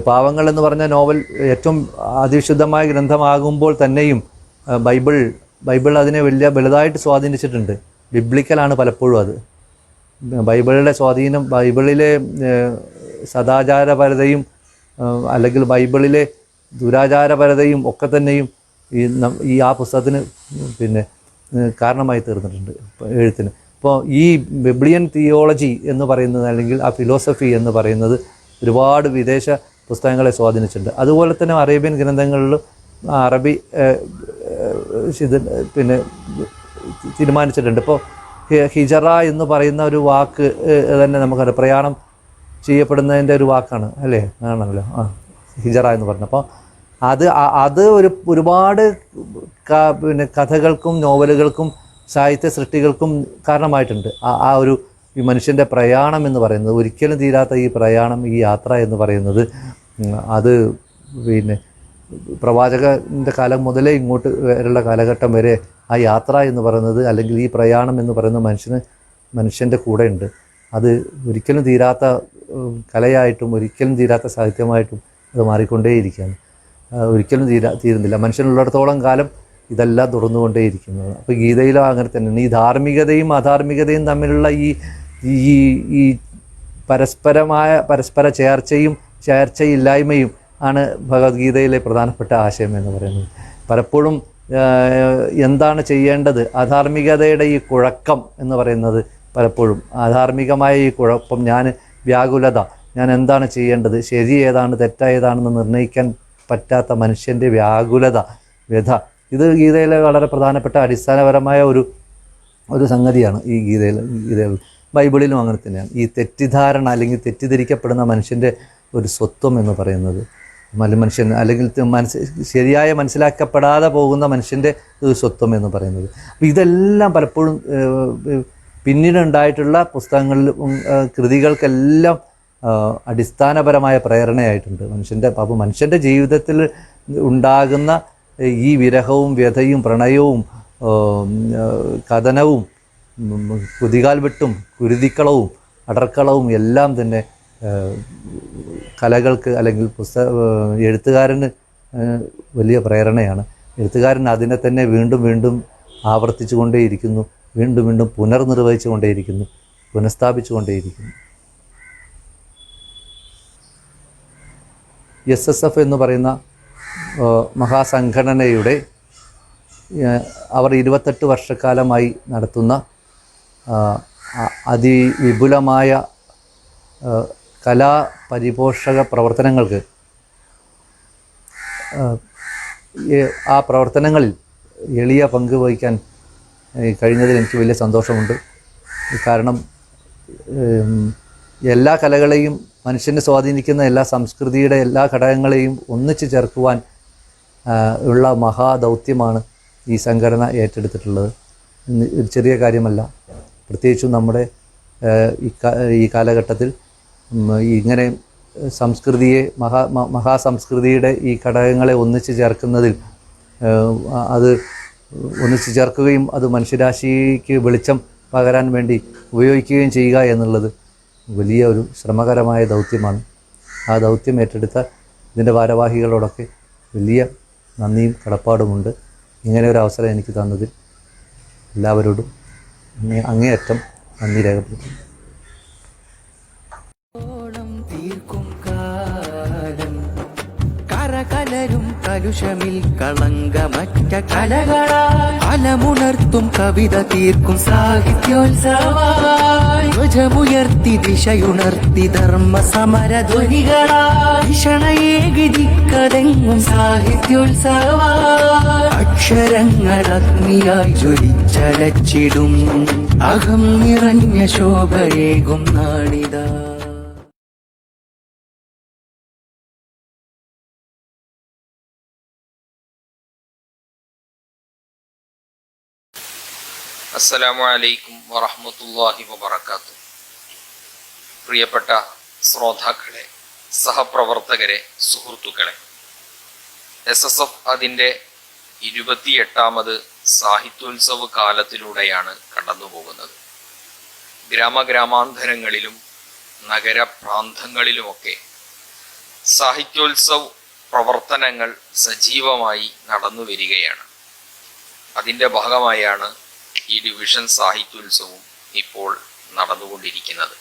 പാവങ്ങൾ എന്ന് പറഞ്ഞ നോവൽ ഏറ്റവും അതിവിശുദ്ധമായ ഗ്രന്ഥമാകുമ്പോൾ തന്നെയും ബൈബിൾ അതിനെ വലുതായിട്ട് സ്വാധീനിച്ചിട്ടുണ്ട്. ബിബ്ലിക്കലാണ് പലപ്പോഴും അത്. ബൈബിളിലെ സ്വാധീനം, ബൈബിളിലെ സദാചാരപരതയും അല്ലെങ്കിൽ ബൈബിളിലെ ദുരാചാരപരതയും ഒക്കെ തന്നെയും ഈ ആ പുസ്തകത്തിന് പിന്നെ കാരണമായി തീർന്നിട്ടുണ്ട് എഴുത്തിന്. അപ്പോൾ ഈ ബിബ്ലിയൻ തിയോളജി എന്ന് പറയുന്നത് അല്ലെങ്കിൽ ആ ഫിലോസഫി എന്ന് പറയുന്നത് ഒരുപാട് വിദേശ പുസ്തകങ്ങളെ സ്വാധീനിച്ചിട്ടുണ്ട്. അതുപോലെ തന്നെ അറേബ്യൻ ഗ്രന്ഥങ്ങളിലും അറബി പിന്നെ തീരുമാനിച്ചിട്ടുണ്ട്. ഇപ്പോൾ ഹിജറ എന്ന് പറയുന്ന ഒരു വാക്ക് തന്നെ നമുക്കറിയാം, പ്രയാണം ചെയ്യപ്പെടുന്നതിൻ്റെ ഒരു വാക്കാണ് അല്ലേ, ആണല്ലോ ഹിജറ എന്ന് പറഞ്ഞത്. അപ്പോൾ അത് ഒരുപാട് പിന്നെ കഥകൾക്കും നോവലുകൾക്കും സാഹിത്യ സൃഷ്ടികൾക്കും കാരണമായിട്ടുണ്ട്. ഈ മനുഷ്യൻ്റെ പ്രയാണം എന്ന് പറയുന്നത്, ഒരിക്കലും തീരാത്ത ഈ പ്രയാണം, ഈ യാത്ര എന്ന് പറയുന്നത്, അത് പിന്നെ പ്രവാചകൻ്റെ കാലം മുതലേ ഇങ്ങോട്ട് വരെയുള്ള കാലഘട്ടം വരെ ആ യാത്ര എന്ന് പറയുന്നത് അല്ലെങ്കിൽ ഈ പ്രയാണം എന്ന് പറയുന്നത് മനുഷ്യൻ്റെ കൂടെ ഉണ്ട്. അത് ഒരിക്കലും തീരാത്ത കലയായിട്ടും ഒരിക്കലും തീരാത്ത സാഹിത്യമായിട്ടും അത് മാറിക്കൊണ്ടേയിരിക്കുകയാണ്. ഒരിക്കലും തീരുന്നില്ല. മനുഷ്യനുള്ളിടത്തോളം കാലം ഇതെല്ലാം തുടർന്നുകൊണ്ടേയിരിക്കുന്നത്. അപ്പോൾ ഗീതയിലും അങ്ങനെ തന്നെയാണ്. ഈ ധാർമ്മികതയും അധാർമികതയും തമ്മിലുള്ള ഈ പരസ്പര ചേർച്ചയില്ലായ്മയും ആണ് ഭഗവത്ഗീതയിലെ പ്രധാനപ്പെട്ട ആശയം എന്ന് പറയുന്നത്. പലപ്പോഴും എന്താണ് ചെയ്യേണ്ടത്, അധാർമികതയുടെ ഈ കുഴക്കം എന്ന് പറയുന്നത് പലപ്പോഴും അധാർമികമായ ഈ കുഴപ്പം, വ്യാകുലത, ഞാൻ എന്താണ് ചെയ്യേണ്ടത്, ശരി ഏതാണ് തെറ്റായതാണെന്ന് നിർണ്ണയിക്കാൻ പറ്റാത്ത മനുഷ്യൻ്റെ വ്യാകുലത, വ്യഥ, ഇത് ഗീതയിലെ വളരെ പ്രധാനപ്പെട്ട അടിസ്ഥാനപരമായ ഒരു സംഗതിയാണ്. ഈ ഗീതയിൽ ബൈബിളിലും അങ്ങനെ തന്നെയാണ്. ഈ തെറ്റിദ്ധാരണ അല്ലെങ്കിൽ തെറ്റിദ്ധരിക്കപ്പെടുന്ന മനുഷ്യൻ്റെ ഒരു സ്വത്വം എന്ന് പറയുന്നത്, മനുഷ്യൻ അല്ലെങ്കിൽ ശരിയായ മനസ്സിലാക്കപ്പെടാതെ പോകുന്ന മനുഷ്യൻ്റെ ഒരു സ്വത്വം എന്ന് പറയുന്നത്. അപ്പോൾ ഇതെല്ലാം പലപ്പോഴും പിന്നീടുണ്ടായിട്ടുള്ള പുസ്തകങ്ങളിലും കൃതികൾക്കെല്ലാം അടിസ്ഥാനപരമായ പ്രേരണയായിട്ടുണ്ട്. അപ്പോൾ മനുഷ്യൻ്റെ ജീവിതത്തിൽ ഉണ്ടാകുന്ന ഈ വിരഹവും വ്യഥയും പ്രണയവും കഥനവും കുതികാൽ വെട്ടും കുരുതിക്കളവും അടർക്കളവും എല്ലാം തന്നെ കലകൾക്ക് അല്ലെങ്കിൽ എഴുത്തുകാരന് വലിയ പ്രേരണയാണ്. എഴുത്തുകാരൻ അതിനെ തന്നെ വീണ്ടും വീണ്ടും ആവർത്തിച്ചു കൊണ്ടേയിരിക്കുന്നു, വീണ്ടും വീണ്ടും പുനർനിർവഹിച്ചു കൊണ്ടേയിരിക്കുന്നു, പുനഃസ്ഥാപിച്ചു കൊണ്ടേയിരിക്കുന്നു. SSF എന്ന് പറയുന്ന മഹാസംഘടനയുടെ അവർ 28 വർഷക്കാലമായി നടത്തുന്ന അതിവിപുലമായ കലാപരിപോഷക പ്രവർത്തനങ്ങൾക്ക് ആ പ്രവർത്തനങ്ങളിൽ എളിയ പങ്ക് വഹിക്കാൻ കഴിഞ്ഞതിൽ എനിക്ക് വലിയ സന്തോഷമുണ്ട്. കാരണം എല്ലാ കലകളെയും മനുഷ്യനെ സ്വാധീനിക്കുന്ന എല്ലാ സംസ്കൃതിയുടെ എല്ലാ ഘടകങ്ങളെയും ഒന്നിച്ചു ചേർക്കുവാൻ ഉള്ള മഹാദൗത്യമാണ് ഈ സംഘടന ഏറ്റെടുത്തിട്ടുള്ളത്. ഒരു ചെറിയ കാര്യമല്ല. പ്രത്യേകിച്ചും നമ്മുടെ ഈ കാലഘട്ടത്തിൽ ഇങ്ങനെ സംസ്കൃതിയെ മഹാസംസ്കൃതിയുടെ ഈ ഘടകങ്ങളെ ഒന്നിച്ചു ചേർക്കുന്നതിൽ അത് ഒന്നിച്ചു ചേർക്കുകയും അത് മനുഷ്യരാശിക്ക് വെളിച്ചം പകരാൻ വേണ്ടി ഉപയോഗിക്കുകയും ചെയ്യുക എന്നുള്ളത് വലിയ ഒരു ശ്രമകരമായ ദൗത്യമാണ്. ആ ദൗത്യം ഏറ്റെടുത്ത ഇതിൻ്റെ ഭാരവാഹികളോടൊക്കെ വലിയ നന്ദിയും കടപ്പാടുമുണ്ട്. ഇങ്ങനെ ഒരു അവസരം എനിക്ക് തന്നതിൽ എല്ലാവരോടും അങ്ങേയറ്റം നന്ദി രേഖപ്പെടുത്തുന്നു. തീർക്കും കാലം കരകലരും കലുഷമിൽ കളങ്കമറ്റ കലകളാൽ അലമുണർത്തും കവിത തീർക്കും സാഹിത്യോത്സവമായി ധ്വജമുയർത്തി ദിശയുണർത്തി ധർമ്മ സമരധ്വനികളാൽ ഭീഷണയേകി ദിക്കതെങ്ങും സാഹിത്യോത്സവമായി അക്ഷരങ്ങൾ അഗ്നിയായി ജ്വലിച്ചലച്ചിടും അകം നിറഞ്ഞ ശോഭയേകും നാളിതാ. അസ്സലാമു അലൈക്കും വറഹ്മത്തുള്ളാഹി വബറകാതുഹു. പ്രിയപ്പെട്ട ശ്രോതാക്കളെ, സഹപ്രവർത്തകരെ, സുഹൃത്തുക്കളെ, SSF അതിൻ്റെ 28ാമത് സാഹിത്യോത്സവ കാലത്തിലൂടെയാണ് കടന്നുപോകുന്നത്. ഗ്രാമഗ്രാമാന്തരങ്ങളിലും നഗരപ്രാന്തങ്ങളിലുമൊക്കെ സാഹിത്യോത്സവ പ്രവർത്തനങ്ങൾ സജീവമായി നടന്നു വരികയാണ്. അതിൻ്റെ ഭാഗമായാണ് ഈ ഡിവിഷൻ സാഹിത്യോത്സവം ഇപ്പോൾ നടന്നുകൊണ്ടിരിക്കുന്നത്.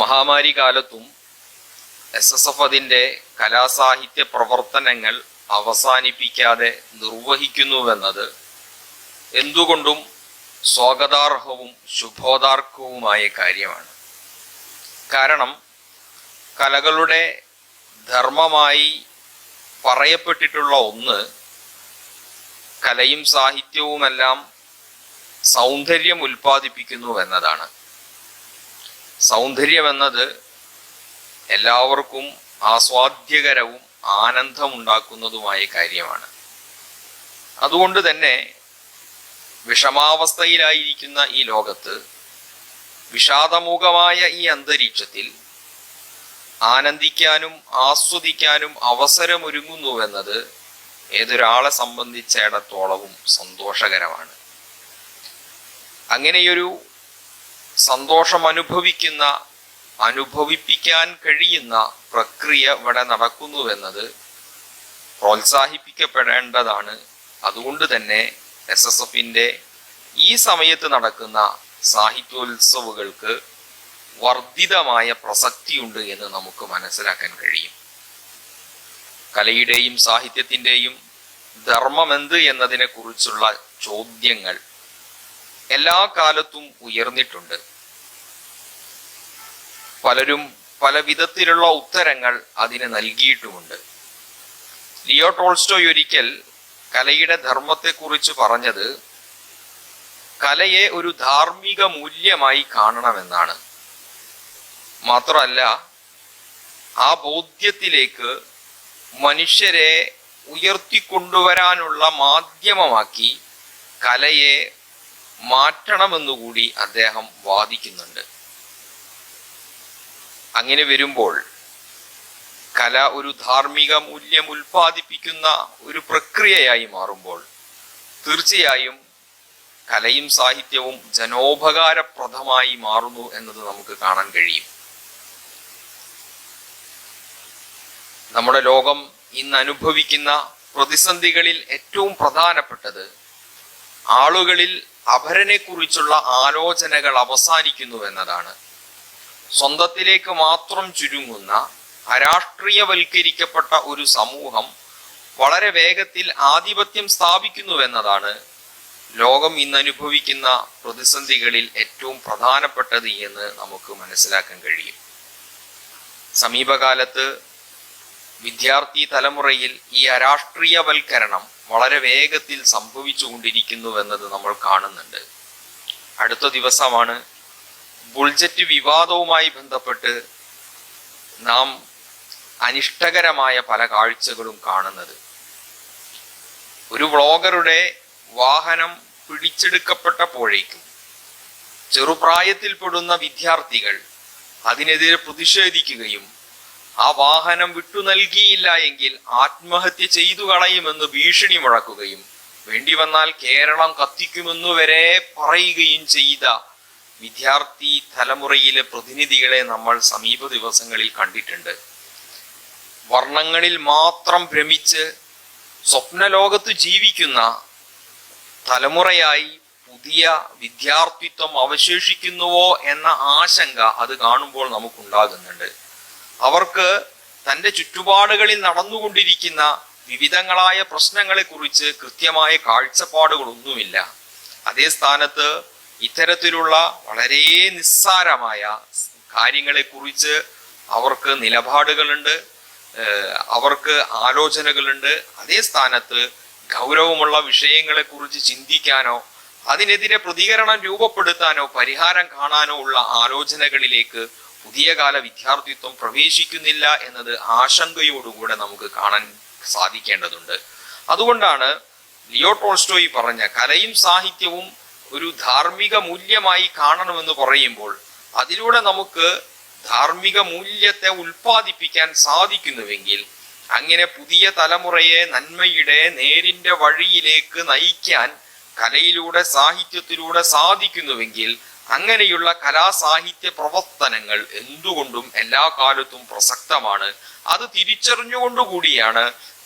മഹാമാരി കാലത്തും SSF അതിൻ്റെ കലാസാഹിത്യ പ്രവർത്തനങ്ങൾ അവസാനിപ്പിക്കാതെ നിർവഹിക്കുന്നുവെന്നത് എന്തുകൊണ്ടും സ്വാഗതാർഹവും ശുഭോദാർഹവുമായ കാര്യമാണ്. കാരണം കലകളുടെ ധർമ്മമായി പറയപ്പെട്ടിട്ടുള്ള ഒന്ന് കലയും സാഹിത്യവുമെല്ലാം സൗന്ദര്യം ഉൽപ്പാദിപ്പിക്കുന്നു എന്നതാണ്. സൗന്ദര്യമെന്നത് എല്ലാവർക്കും ആസ്വാദ്യകരവും ആനന്ദമുണ്ടാക്കുന്നതുമായ കാര്യമാണ്. അതുകൊണ്ട് തന്നെ വിഷമാവസ്ഥയിലായിരിക്കുന്ന ഈ ലോകത്ത്, വിഷാദമുഖമായ ഈ അന്തരീക്ഷത്തിൽ ആനന്ദിക്കാനും ആസ്വദിക്കാനും അവസരമൊരുങ്ങുന്നുവെന്നത് ഏതൊരാളെ സംബന്ധിച്ചിടത്തോളവും സന്തോഷകരമാണ്. അങ്ങനെയൊരു സന്തോഷം അനുഭവിപ്പിക്കാൻ കഴിയുന്ന പ്രക്രിയ ഇവിടെ നടക്കുന്നുവെന്നത് പ്രോത്സാഹിപ്പിക്കപ്പെടേണ്ടതാണ്. അതുകൊണ്ട് തന്നെ SSFന്റെ ഈ സമയത്ത് നടക്കുന്ന സാഹിത്യോത്സവങ്ങൾക്ക് വർദ്ധിതമായ പ്രസക്തിയുണ്ട് എന്ന് നമുക്ക് മനസ്സിലാക്കാൻ കഴിയും. കലയുടെയും സാഹിത്യത്തിൻ്റെയും ധർമ്മമെന്ത് എന്നതിനെ കുറിച്ചുള്ള ചോദ്യങ്ങൾ എല്ലാ കാലത്തും ഉയർന്നിട്ടുണ്ട്. പലരും പല വിധത്തിലുള്ള ഉത്തരങ്ങൾ അതിന് നൽകിയിട്ടുമുണ്ട്. ലിയോ ടോൾസ്റ്റോയ് ഒരിക്കൽ കലയുടെ ധർമ്മത്തെക്കുറിച്ച് പറഞ്ഞത് കലയെ ഒരു ധാർമ്മിക മൂല്യമായി കാണണമെന്നാണ്. മാത്രമല്ല, ആ ബോധ്യത്തിലേക്ക് മനുഷ്യരെ ഉയർത്തിക്കൊണ്ടുവരാനുള്ള മാധ്യമമാക്കി കലയെ മാറ്റണമെന്നുകൂടി അദ്ദേഹം വാദിക്കുന്നുണ്ട്. അങ്ങനെ വരുമ്പോൾ കല ഒരു ധാർമ്മിക മൂല്യം ഉൽപ്പാദിപ്പിക്കുന്ന ഒരു പ്രക്രിയയായി മാറുമ്പോൾ തീർച്ചയായും കലയും സാഹിത്യവും ജനോപകാരപ്രദമായി മാറുന്നു എന്നത് നമുക്ക് കാണാൻ കഴിയും. നമ്മുടെ ലോകം ഇന്ന് അനുഭവിക്കുന്ന പ്രതിസന്ധികളിൽ ഏറ്റവും പ്രധാനപ്പെട്ടത് ആളുകളിൽ അപരനെ കുറിച്ചുള്ള ആലോചനകൾ അവസാനിക്കുന്നു എന്നതാണ്. സ്വന്തത്തിലേക്ക് മാത്രം ചുരുങ്ങുന്ന അരാഷ്ട്രീയവൽക്കരിക്കപ്പെട്ട ഒരു സമൂഹം വളരെ വേഗത്തിൽ ആധിപത്യം സ്ഥാപിക്കുന്നുവെന്നതാണ് ലോകം ഇന്ന് അനുഭവിക്കുന്ന പ്രതിസന്ധികളിൽ ഏറ്റവും പ്രധാനപ്പെട്ടത് എന്ന് നമുക്ക് മനസ്സിലാക്കാൻ കഴിയും. സമീപകാലത്ത് വിദ്യാർത്ഥി തലമുറയിൽ ഈ അരാഷ്ട്രീയവൽക്കരണം വളരെ വേഗത്തിൽ സംഭവിച്ചുകൊണ്ടിരിക്കുന്നുവെന്നത് നമ്മൾ കാണുന്നുണ്ട്. അടുത്ത ദിവസമാണ് ബുൾജറ്റ് വിവാദവുമായി ബന്ധപ്പെട്ട് നാം അനിഷ്ടകരമായ പല കാഴ്ചകളും കാണുന്നത്. ഒരു വ്ളോഗറുടെ വാഹനം പിടിച്ചെടുക്കപ്പെട്ടപ്പോഴേക്കും ചെറുപ്രായത്തിൽപ്പെടുന്ന വിദ്യാർത്ഥികൾ അതിനെതിരെ പ്രതിഷേധിക്കുകയും ആ വാഹനം വിട്ടു നൽകിയില്ല എങ്കിൽ ആത്മഹത്യ ചെയ്തു കളയുമെന്ന് ഭീഷണി മുഴക്കുകയും വേണ്ടി വന്നാൽ കേരളം കത്തിക്കുമെന്നു വരെ പറയുകയും ചെയ്ത വിദ്യാർത്ഥി തലമുറയിലെ പ്രതിനിധികളെ നമ്മൾ സമീപ ദിവസങ്ങളിൽ കണ്ടിട്ടുണ്ട്. വർണ്ണങ്ങളിൽ മാത്രം ഭ്രമിച്ച് സ്വപ്നലോകത്ത് ജീവിക്കുന്ന തലമുറയായി പുതിയ വിദ്യാർത്ഥിത്വം അവശേഷിക്കുന്നുവോ എന്ന ആശങ്ക അത് കാണുമ്പോൾ നമുക്കുണ്ടാകുന്നുണ്ട്. അവർക്ക് തൻ്റെ ചുറ്റുപാടുകളിൽ നടന്നുകൊണ്ടിരിക്കുന്ന വിവിധങ്ങളായ പ്രശ്നങ്ങളെ കുറിച്ച് കൃത്യമായ കാഴ്ചപ്പാടുകളൊന്നുമില്ല. അതേ സ്ഥാനത്ത് ഇത്തരത്തിലുള്ള വളരെ നിസ്സാരമായ കാര്യങ്ങളെ കുറിച്ച് അവർക്ക് നിലപാടുകളുണ്ട്, അവർക്ക് ആലോചനകളുണ്ട്. അതേ സ്ഥാനത്ത് ഗൗരവമുള്ള വിഷയങ്ങളെ കുറിച്ച് ചിന്തിക്കാനോ അതിനെതിരെ പ്രതികരണം രൂപപ്പെടുത്താനോ പരിഹാരം കാണാനോ ഉള്ള ആലോചനകളിലേക്ക് പുതിയ കാല വിദ്യാർത്ഥിത്വം പ്രവേശിക്കുന്നില്ല എന്നത് ആശങ്കയോടുകൂടെ നമുക്ക് കാണാൻ സാധിക്കേണ്ടതുണ്ട്. അതുകൊണ്ടാണ് ലിയോ ടോൾസ്റ്റോയ് പറഞ്ഞ കലയും സാഹിത്യവും ഒരു ധാർമ്മിക മൂല്യമായി കാണണമെന്ന് പറയുമ്പോൾ അതിലൂടെ നമുക്ക് ധാർമ്മിക മൂല്യത്തെ ഉൽപ്പാദിപ്പിക്കാൻ സാധിക്കുന്നുവെങ്കിൽ, അങ്ങനെ പുതിയ തലമുറയെ നന്മയുടെ നേരിന്റെ വഴിയിലേക്ക് നയിക്കാൻ കലയിലൂടെ സാഹിത്യത്തിലൂടെ സാധിക്കുന്നുവെങ്കിൽ, അങ്ങനെയുള്ള കലാസാഹിത്യ പ്രവർത്തനങ്ങൾ എന്തുകൊണ്ടും എല്ലാ കാലത്തും പ്രസക്തമാണ്. അത് തിരിച്ചറിഞ്ഞുകൊണ്ടുകൂടിയാണ്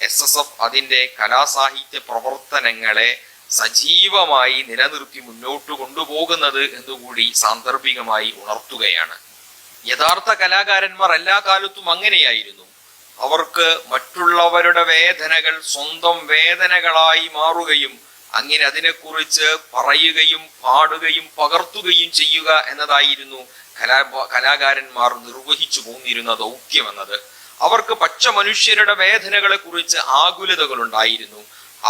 SSF അതിൻ്റെ കലാസാഹിത്യ പ്രവർത്തനങ്ങളെ സജീവമായി നിലനിർത്തി മുന്നോട്ട് കൊണ്ടുപോകുന്നത് എന്നുകൂടി സാന്ദർഭികമായി ഉണർത്തുകയാണ്. യഥാർത്ഥ കലാകാരന്മാർ എല്ലാ കാലത്തും അങ്ങനെയായിരുന്നു. അവർക്ക് മറ്റുള്ളവരുടെ വേദനകൾ സ്വന്തം വേദനകളായി മാറുകയും അങ്ങനെ അതിനെക്കുറിച്ച് പറയുകയും പാടുകയും പകർത്തുകയും ചെയ്യുക എന്നതായിരുന്നു കലാകാരന്മാർ നിർവഹിച്ചു പോന്നിരുന്ന ദൗത്യമെന്നത്. അവർക്ക് പച്ച മനുഷ്യരുടെ വേദനകളെ കുറിച്ച് ആകുലതകൾ ഉണ്ടായിരുന്നു.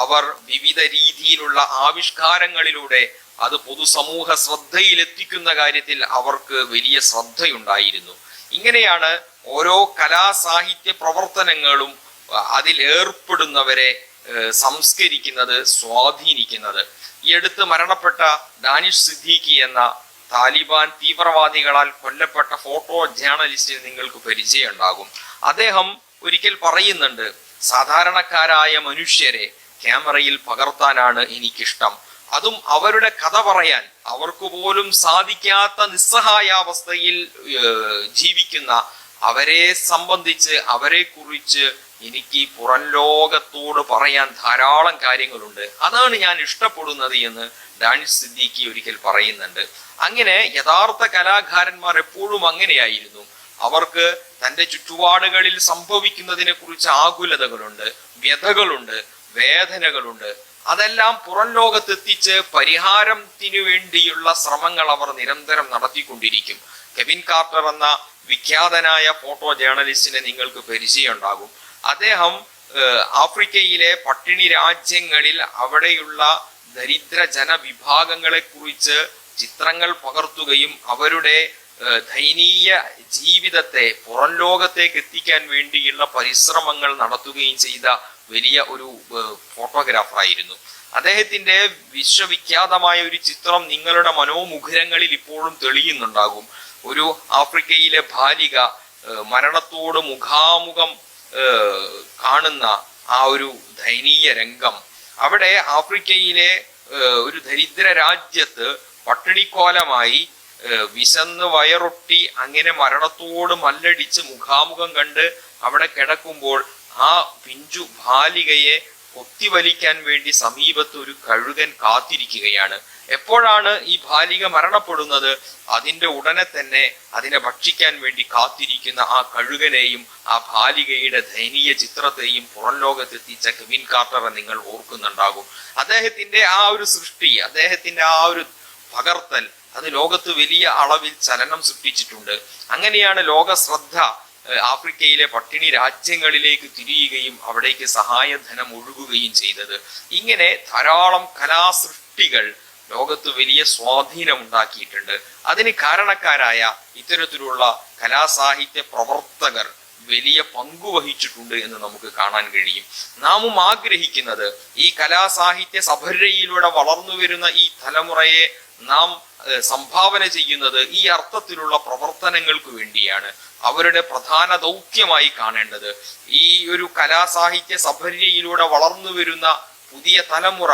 അവർ വിവിധ രീതിയിലുള്ള ആവിഷ്കാരങ്ങളിലൂടെ അത് പൊതുസമൂഹ ശ്രദ്ധയിലെത്തിക്കുന്ന കാര്യത്തിൽ അവർക്ക് വലിയ ശ്രദ്ധയുണ്ടായിരുന്നു. ഇങ്ങനെയാണ് ഓരോ കലാസാഹിത്യ പ്രവർത്തനങ്ങളും അതിൽ ഏർപ്പെടുന്നവരെ സംസ്കരിക്കുന്നത്, സ്വാധീനിക്കുന്നത്. ഈ അടുത്ത് മരണപ്പെട്ട ഡാനിഷ് സിദ്ദീഖി എന്ന താലിബാൻ തീവ്രവാദികളാൽ കൊല്ലപ്പെട്ട ഫോട്ടോ ജേർണലിസ്റ്റിന് നിങ്ങൾക്ക് പരിചയം ഉണ്ടാകും. അദ്ദേഹം ഒരിക്കൽ പറയുന്നുണ്ട്, സാധാരണക്കാരായ മനുഷ്യരെ ക്യാമറയിൽ പകർത്താനാണ് എനിക്കിഷ്ടം. അതും അവരുടെ കഥ പറയാൻ അവർക്ക് പോലും സാധിക്കാത്ത നിസ്സഹായാവസ്ഥയിൽ ജീവിക്കുന്ന അവരെ സംബന്ധിച്ച്, അവരെ കുറിച്ച് എനിക്ക് പുറം ലോകത്തോട് പറയാൻ ധാരാളം കാര്യങ്ങളുണ്ട്. അതാണ് ഞാൻ ഇഷ്ടപ്പെടുന്നത് എന്ന് ഡാനിഷ് സിദ്ദീഖി ഒരിക്കൽ പറയുന്നുണ്ട്. അങ്ങനെ യഥാർത്ഥ കലാകാരന്മാർ എപ്പോഴും അങ്ങനെയായിരുന്നു. അവർക്ക് തൻ്റെ ചുറ്റുപാടുകളിൽ സംഭവിക്കുന്നതിനെ കുറിച്ച് ആകുലതകളുണ്ട്, വ്യഥകളുണ്ട്, വേദനകളുണ്ട്. അതെല്ലാം പുറം ലോകത്തെത്തിച്ച് പരിഹാരത്തിനു വേണ്ടിയുള്ള ശ്രമങ്ങൾ അവർ നിരന്തരം നടത്തിക്കൊണ്ടിരിക്കും. കെവിൻ കാർട്ടർ എന്ന വിഖ്യാതനായ ഫോട്ടോ ജേർണലിസ്റ്റിനെ നിങ്ങൾക്ക് പരിചയം ഉണ്ടാകും. അദ്ദേഹം ആഫ്രിക്കയിലെ പട്ടിണി രാജ്യങ്ങളിൽ അവിടെയുള്ള ദരിദ്ര ജനവിഭാഗങ്ങളെ കുറിച്ച് ചിത്രങ്ങൾ പകർത്തുകയും അവരുടെ ദയനീയ ജീവിതത്തെ പുറം ലോകത്തേക്ക് എത്തിക്കാൻ വേണ്ടിയുള്ള പരിശ്രമങ്ങൾ നടത്തുകയും ചെയ്ത വലിയ ഒരു ഫോട്ടോഗ്രാഫറായിരുന്നു. അദ്ദേഹത്തിന്റെ വിശ്വവിഖ്യാതമായ ഒരു ചിത്രം നിങ്ങളുടെ മനോമുഖരങ്ങളിൽ ഇപ്പോഴും തെളിയുന്നുണ്ടാകും. ഒരു ആഫ്രിക്കയിലെ ബാലിക മരണത്തോട് മുഖാമുഖം കാണുന്ന ആ ഒരു ദയനീയ രംഗം. അവിടെ ആഫ്രിക്കയിലെ ഒരു ദരിദ്ര രാജ്യത്ത് പട്ടിണിക്കോലമായി വിശന്ന് വയറൊട്ടി അങ്ങനെ മരണത്തോട് മല്ലടിച്ച് മുഖാമുഖം കണ്ട് അവിടെ കിടക്കുമ്പോൾ ആ പിഞ്ചു ബാലികയെ കൊത്തിവലിക്കാൻ വേണ്ടി സമീപത്ത് ഒരു കഴുകൻ കാത്തിരിക്കുകയാണ്. എപ്പോഴാണ് ഈ ബാലിക മരണപ്പെടുന്നത്? അതിന്റെ ഉടനെ തന്നെ അതിനെ ഭക്ഷിക്കാൻ വേണ്ടി കാത്തിരിക്കുന്ന ആ കഴുകനെയും ആ ബാലികയുടെ ദയനീയ ചിത്രത്തെയും പുറം ലോകത്തെത്തിച്ച കെവിൻ കാർട്ടറെ നിങ്ങൾ ഓർക്കുന്നുണ്ടാകും. അദ്ദേഹത്തിന്റെ ആ ഒരു സൃഷ്ടി, അദ്ദേഹത്തിന്റെ ആ ഒരു പകർത്തൽ അത് ലോകത്ത് വലിയ അളവിൽ ചലനം സൃഷ്ടിച്ചിട്ടുണ്ട്. അങ്ങനെയാണ് ലോക ശ്രദ്ധ ആഫ്രിക്കയിലെ പട്ടിണി രാജ്യങ്ങളിലേക്ക് തിരിയുകയും അവിടേക്ക് സഹായധനം ഒഴുകുകയും ചെയ്തത്. ഇങ്ങനെ ധാരാളം കലാസൃഷ്ടികൾ ലോകത്ത് വലിയ സ്വാധീനം ഉണ്ടാക്കിയിട്ടുണ്ട്. അതിന് കാരണക്കാരായ ഇത്തരത്തിലുള്ള കലാസാഹിത്യ പ്രവർത്തകർ വലിയ പങ്കുവഹിച്ചിട്ടുണ്ട് എന്ന് നമുക്ക് കാണാൻ കഴിയും. നാമും ആഗ്രഹിക്കുന്നത് ഈ കലാസാഹിത്യ സഭരയിലൂടെ വളർന്നു വരുന്ന ഈ തലമുറയെ നാം സംഭാവന ചെയ്യുന്നത് ഈ അർത്ഥത്തിലുള്ള പ്രവർത്തനങ്ങൾക്ക് വേണ്ടിയാണ്. അവരുടെ പ്രധാന ദൗത്യമായി കാണേണ്ടത് ഈ ഒരു കലാസാഹിത്യ സഭരയിലൂടെ വളർന്നു വരുന്ന പുതിയ തലമുറ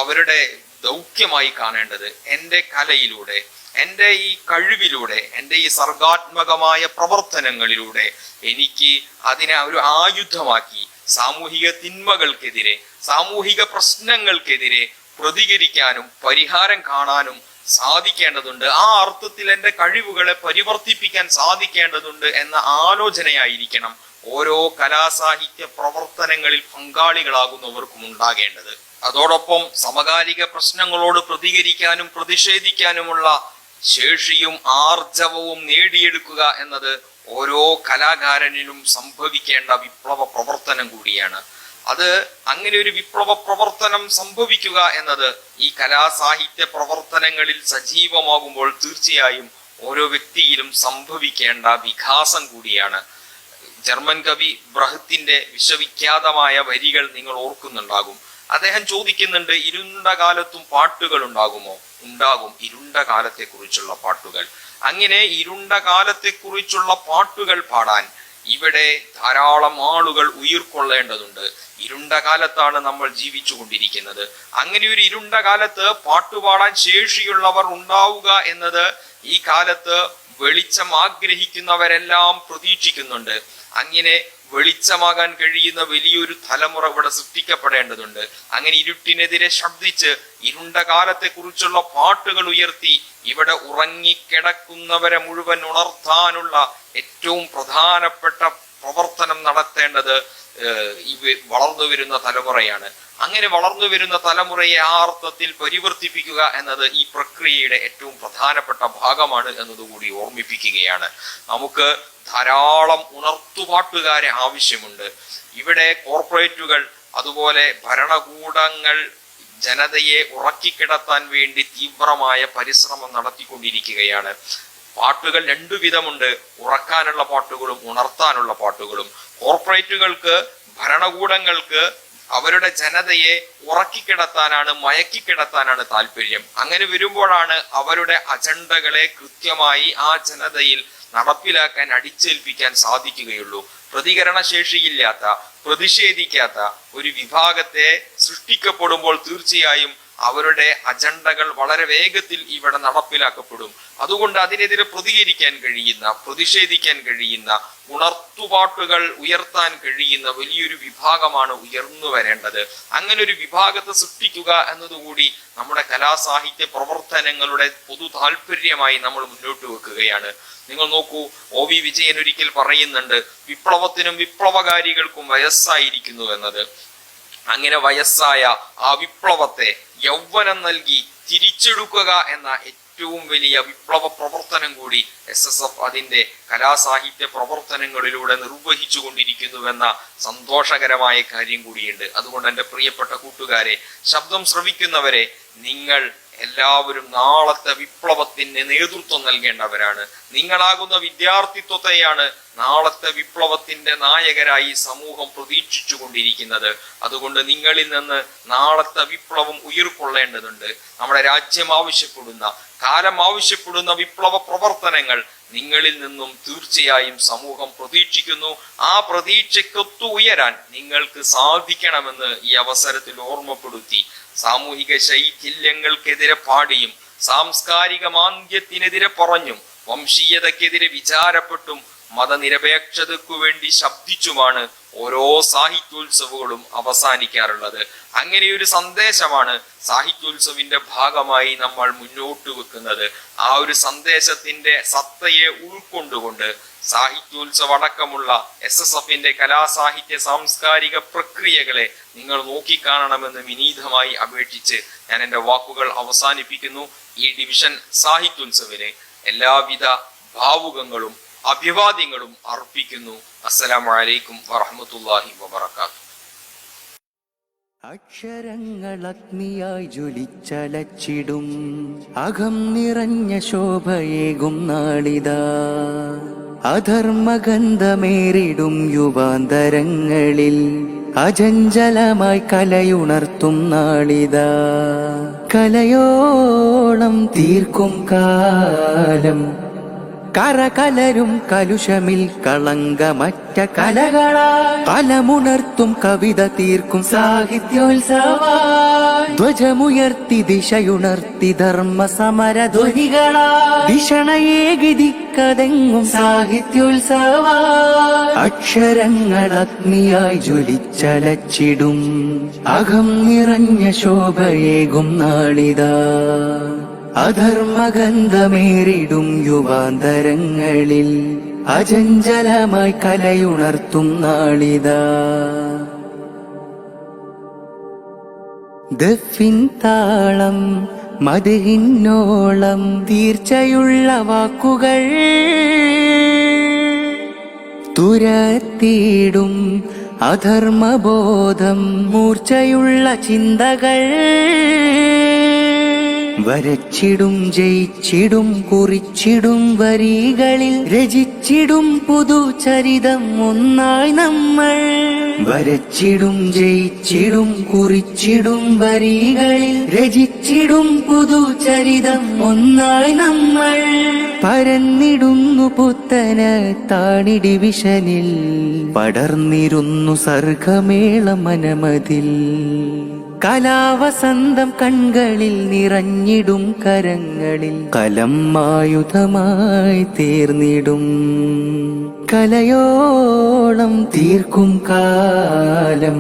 അവരുടെ ദൗത്യമായി കാണേണ്ടത് എൻ്റെ കലയിലൂടെ, എൻ്റെ ഈ കഴിവിലൂടെ, എൻ്റെ ഈ സർഗാത്മകമായ പ്രവർത്തനങ്ങളിലൂടെ എനിക്ക് അതിനെ ഒരു ആയുധമാക്കി സാമൂഹിക തിന്മകൾക്കെതിരെ, സാമൂഹിക പ്രശ്നങ്ങൾക്കെതിരെ പ്രതികരിക്കാനും പരിഹാരം കാണാനും സാധിക്കേണ്ടതുണ്ട്. ആ അർത്ഥത്തിൽ എൻ്റെ കഴിവുകളെ പരിവർത്തിപ്പിക്കാൻ സാധിക്കേണ്ടതുണ്ട് എന്ന ആലോചനയായിരിക്കണം ഓരോ കലാസാഹിത്യ പ്രവർത്തനങ്ങളിൽ പങ്കാളികളാകുന്നവർക്കും ഉണ്ടാകേണ്ടത്. അതോടൊപ്പം സമകാലിക പ്രശ്നങ്ങളോട് പ്രതികരിക്കാനും പ്രതിഷേധിക്കാനുമുള്ള ശേഷിയും ആർജവവും നേടിയെടുക്കുക എന്നത് ഓരോ കലാകാരനിലും സംഭവിക്കേണ്ട വിപ്ലവ പ്രവർത്തനം കൂടിയാണ്. അത് അങ്ങനെ ഒരു വിപ്ലവ പ്രവർത്തനം സംഭവിക്കുക എന്നത് ഈ കലാസാഹിത്യ പ്രവർത്തനങ്ങളിൽ സജീവമാകുമ്പോൾ തീർച്ചയായും ഓരോ വ്യക്തിയിലും സംഭവിക്കേണ്ട വികാസം കൂടിയാണ്. ജർമ്മൻ കവി ബ്രഹത്തിന്റെ വിശ്വവിഖ്യാതമായ വരികൾ നിങ്ങൾ ഓർക്കുന്നുണ്ടാകും. അദ്ദേഹം ചോദിക്കുന്നുണ്ട്, ഇരുണ്ട കാലത്തും പാട്ടുകൾ ഉണ്ടാകുമോ? ഉണ്ടാകും, ഇരുണ്ട കാലത്തെ കുറിച്ചുള്ള പാട്ടുകൾ. അങ്ങനെ ഇരുണ്ട കാലത്തെ കുറിച്ചുള്ള പാട്ടുകൾ പാടാൻ ഇവിടെ ധാരാളം ആളുകൾ ഉയിർക്കൊള്ളേണ്ടതുണ്ട്. ഇരുണ്ട കാലത്താണ് നമ്മൾ ജീവിച്ചു കൊണ്ടിരിക്കുന്നത്. അങ്ങനെ ഒരു ഇരുണ്ട കാലത്ത് പാട്ടുപാടാൻ ശേഷിയുള്ളവർ ഉണ്ടാവുക എന്നത് ഈ കാലത്ത് വെളിച്ചം ആഗ്രഹിക്കുന്നവരെല്ലാം പ്രതീക്ഷിക്കുന്നുണ്ട്. അങ്ങനെ വെളിച്ചമാകാൻ കഴിയുന്ന വലിയൊരു തലമുറ ഇവിടെ സൃഷ്ടിക്കപ്പെടേണ്ടതുണ്ട്. അങ്ങനെ ഇരുട്ടിനെതിരെ ശബ്ദിച്ച് ഇരുണ്ട കാലത്തെ കുറിച്ചുള്ള പാട്ടുകൾ ഉയർത്തി ഇവിടെ ഉറങ്ങിക്കിടക്കുന്നവരെ മുഴുവൻ ഉണർത്താനുള്ള ഏറ്റവും പ്രധാനപ്പെട്ട പ്രവർത്തനം നടത്തേണ്ടത് വളർന്നു വരുന്ന തലമുറയാണ്. അങ്ങനെ വളർന്നു വരുന്ന തലമുറയെ ആ അർത്ഥത്തിൽ പരിവർത്തിപ്പിക്കുക എന്നത് ഈ പ്രക്രിയയുടെ ഏറ്റവും പ്രധാനപ്പെട്ട ഭാഗമാണ് എന്നതുകൂടി ഓർമ്മിപ്പിക്കുകയാണ്. നമുക്ക് ധാരാളം ഉണർത്തുപാട്ടുകാരെ ആവശ്യമുണ്ട്. ഇവിടെ കോർപ്പറേറ്റുകൾ അതുപോലെ ഭരണകൂടങ്ങൾ ജനതയെ ഉറക്കിക്കിടത്താൻ വേണ്ടി തീവ്രമായ പരിശ്രമം നടത്തിക്കൊണ്ടിരിക്കുകയാണ്. പാട്ടുകൾ രണ്ടു വിധമുണ്ട്, ഉറക്കാനുള്ള പാട്ടുകളും ഉണർത്താനുള്ള പാട്ടുകളും. കോർപ്പറേറ്റുകൾക്ക്, ഭരണകൂടങ്ങൾക്ക് അവരുടെ ജനതയെ ഉറക്കിക്കിടത്താനാണ്, മയക്കിക്കിടത്താനാണ് താല്പര്യം. അങ്ങനെ വരുമ്പോഴാണ് അവരുടെ അജണ്ടകളെ കൃത്യമായി ആ ജനതയിൽ നടപ്പിലാക്കാൻ, അടിച്ചേൽപ്പിക്കാൻ സാധിക്കുകയുള്ളൂ. പ്രതികരണശേഷിയില്ലാത്ത, പ്രതിഷേധിക്കാത്ത ഒരു വിഭാഗത്തെ സൃഷ്ടിക്കപ്പെടുമ്പോൾ തീർച്ചയായും അവരുടെ അജണ്ടകൾ വളരെ വേഗത്തിൽ ഇവിടെ നടപ്പിലാക്കപ്പെടും. അതുകൊണ്ട് അതിനെതിരെ പ്രതികരിക്കാൻ കഴിയുന്ന, പ്രതിഷേധിക്കാൻ കഴിയുന്ന, ഉണർത്തുപാട്ടുകൾ ഉയർത്താൻ കഴിയുന്ന വലിയൊരു വിഭാഗമാണ് ഉയർന്നു വരേണ്ടത്. അങ്ങനെ ഒരു വിഭാഗത്തെ സൃഷ്ടിക്കുക എന്നതുകൂടി നമ്മുടെ കലാസാഹിത്യ പ്രവർത്തനങ്ങളുടെ പൊതു താല്പര്യമായി നമ്മൾ മുന്നോട്ട് വെക്കുകയാണ്. നിങ്ങൾ നോക്കൂ, OV വിജയൻ ഒരിക്കൽ പറയുന്നുണ്ട്, വിപ്ലവത്തിനും വിപ്ലവകാരികൾക്കും വയസ്സായിരിക്കുന്നു എന്നത്. അങ്ങനെ വയസ്സായ ആ വിപ്ലവത്തെ യൗവനം നൽകി തിരിച്ചെടുക്കുക എന്ന ഏറ്റവും വലിയ വിപ്ലവ പ്രവർത്തനം കൂടി SSF അതിന്റെ കലാസാഹിത്യ പ്രവർത്തനങ്ങളിലൂടെ നിർവഹിച്ചു കൊണ്ടിരിക്കുന്നുവെന്ന സന്തോഷകരമായ കാര്യം കൂടിയുണ്ട്. അതുകൊണ്ട് എൻ്റെ പ്രിയപ്പെട്ട കൂട്ടുകാരെ, ശബ്ദം ശ്രവിക്കുന്നവരെ, നിങ്ങൾ എല്ലാവരും നാളത്തെ വിപ്ലവത്തിന് നേതൃത്വം നൽകേണ്ടവരാണ്. നിങ്ങളാകുന്ന വിദ്യാർത്ഥിത്വത്തെയാണ് നാളത്തെ വിപ്ലവത്തിന്റെ നായകരായി സമൂഹം പ്രതീക്ഷിച്ചു കൊണ്ടിരിക്കുന്നത്. അതുകൊണ്ട് നിങ്ങളിൽ നിന്ന് നാളത്തെ വിപ്ലവം ഉയർക്കൊള്ളേണ്ടതുണ്ട്. നമ്മുടെ രാജ്യം ആവശ്യപ്പെടുന്ന, കാലം ആവശ്യപ്പെടുന്ന വിപ്ലവ പ്രവർത്തനങ്ങൾ നിങ്ങളിൽ നിന്നും തീർച്ചയായും സമൂഹം പ്രതീക്ഷിക്കുന്നു. ആ പ്രതീക്ഷയ്ക്കൊത്തു ഉയരാൻ നിങ്ങൾക്ക് സാധിക്കണമെന്ന് ഈ അവസരത്തിൽ ഓർമ്മപ്പെടുത്തി, സാമൂഹിക ശൈഥില്യങ്ങൾക്കെതിരെ പാടിയും സാംസ്കാരിക മാന്ദ്യത്തിനെതിരെ പറഞ്ഞും വംശീയതക്കെതിരെ വിചാരപ്പെട്ടും മതനിരപേക്ഷതയ്ക്കു വേണ്ടി ശബ്ദിച്ചുമാണ് ഓരോ സാഹിത്യോത്സവങ്ങളും അവസാനിക്കാറുള്ളത്. അങ്ങനെയൊരു സന്ദേശമാണ് സാഹിത്യോത്സവിന്റെ ഭാഗമായി നമ്മൾ മുന്നോട്ട് വെക്കുന്നത്. ആ ഒരു സന്ദേശത്തിന്റെ സത്തയെ ഉൾക്കൊണ്ടുകൊണ്ട് സാഹിത്യോത്സവം അടക്കമുള്ള SSFന്റെ കലാസാഹിത്യ സാംസ്കാരിക പ്രക്രിയകളെ നിങ്ങൾ നോക്കിക്കാണണമെന്ന് വിനീതമായി അപേക്ഷിച്ച് ഞാൻ എൻ്റെ വാക്കുകൾ അവസാനിപ്പിക്കുന്നു. ഈ ഡിവിഷൻ സാഹിത്യോത്സവിന് എല്ലാവിധ ഭാവുകങ്ങളും അഭിവാദ്യങ്ങളും അർപ്പിക്കുന്നു. അസ്സലാമു അലൈക്കും വറഹ്മത്തുള്ളാഹി വബറകാതുഹു. അക്ഷരങ്ങൾ അഗ്നിയായി ജ്വലിച്ചലച്ചിടും, അകം നിറഞ്ഞ ശോഭയേകും നാളിതാ. അധർമ്മഗന്ധമേറിടും യുവാന്തരങ്ങളിൽ അചഞ്ചലമായി കലയുണർത്തും നാളിതാ. കലയോളം തീർക്കും കാലം കരകലരും കലുഷമിൽ കളങ്കമറ്റ കലകളായി കലമുണർത്തും കവിത തീർക്കും സാഹിത്യോത്സവായി. ധ്വജമുയർത്തി ദിശയുണർത്തി ധർമ്മ സമര ധ്വനികളായി ദിഷണയേകി ദിക്കതെങ്ങും സാഹിത്യോത്സവായി. അക്ഷരങ്ങൾ അഗ്നിയായി ജ്വലിച്ചലച്ചിടും, അകം നിറഞ്ഞ ശോഭയേകും നാളിതാ. അധർമ്മഗന്ധമേറിടും യുവാന്തരങ്ങളിൽ അചഞ്ചലമായി കലയുണർത്തും നാളിതാ. ദഫിൻ താളം മദ്ഹിന്നോളം തീർച്ചയുള്ള വാക്കുകൾ തുരത്തിയിടും അധർമ്മബോധം മൂർച്ചയുള്ള ചിന്തകൾ. വരച്ചിടും ജയിച്ചിടും കുറിച്ചിടും വരികളിൽ രചിച്ചിടും പുതുചരിതം ഒന്നായി നമ്മൾ. വരച്ചിടും ജയിച്ചിടും കുറിച്ചിടും വരികളിൽ രചിച്ചിടും പുതുചരിതം ഒന്നായി നമ്മൾ. പരന്നിടുന്നു പുത്തന താണി ഡിവിഷനിൽ, പടർന്നിരുന്നു സർഗമേള മനമതിൽ. കലാവസന്തം കൺകളിൽ നിറഞ്ഞിടും കരങ്ങളിൽ കലം ആയുധമായി തീർന്നിടും. കലയോളം തീർക്കും കാലം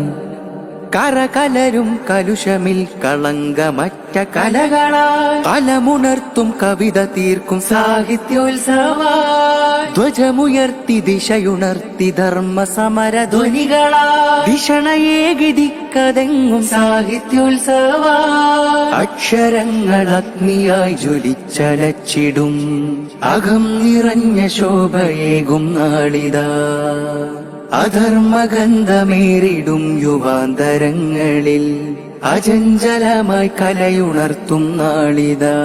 കരകലരും കലുഷമിൽ കളങ്കമറ്റ കലകളായി കലമുണർത്തും കവിത തീർക്കും സാഹിത്യോത്സവായി. ധ്വജമുയർത്തി ദിശയുണർത്തി ധർമ്മ സമര ധ്വനികളായി ദിഷണയേകി ദിക്കതെങ്ങും സാഹിത്യോത്സവായി. അക്ഷരങ്ങൾ അഗ്നിയായി ജ്വലിച്ചലച്ചിടും, അകം നിറഞ്ഞ ശോഭയേകും നാളിതാ. അധർമ്മഗന്ധമേറിടും യുവാന്തരങ്ങളിൽ അചഞ്ചലമായി കലയുണർത്തും നാളിതാ.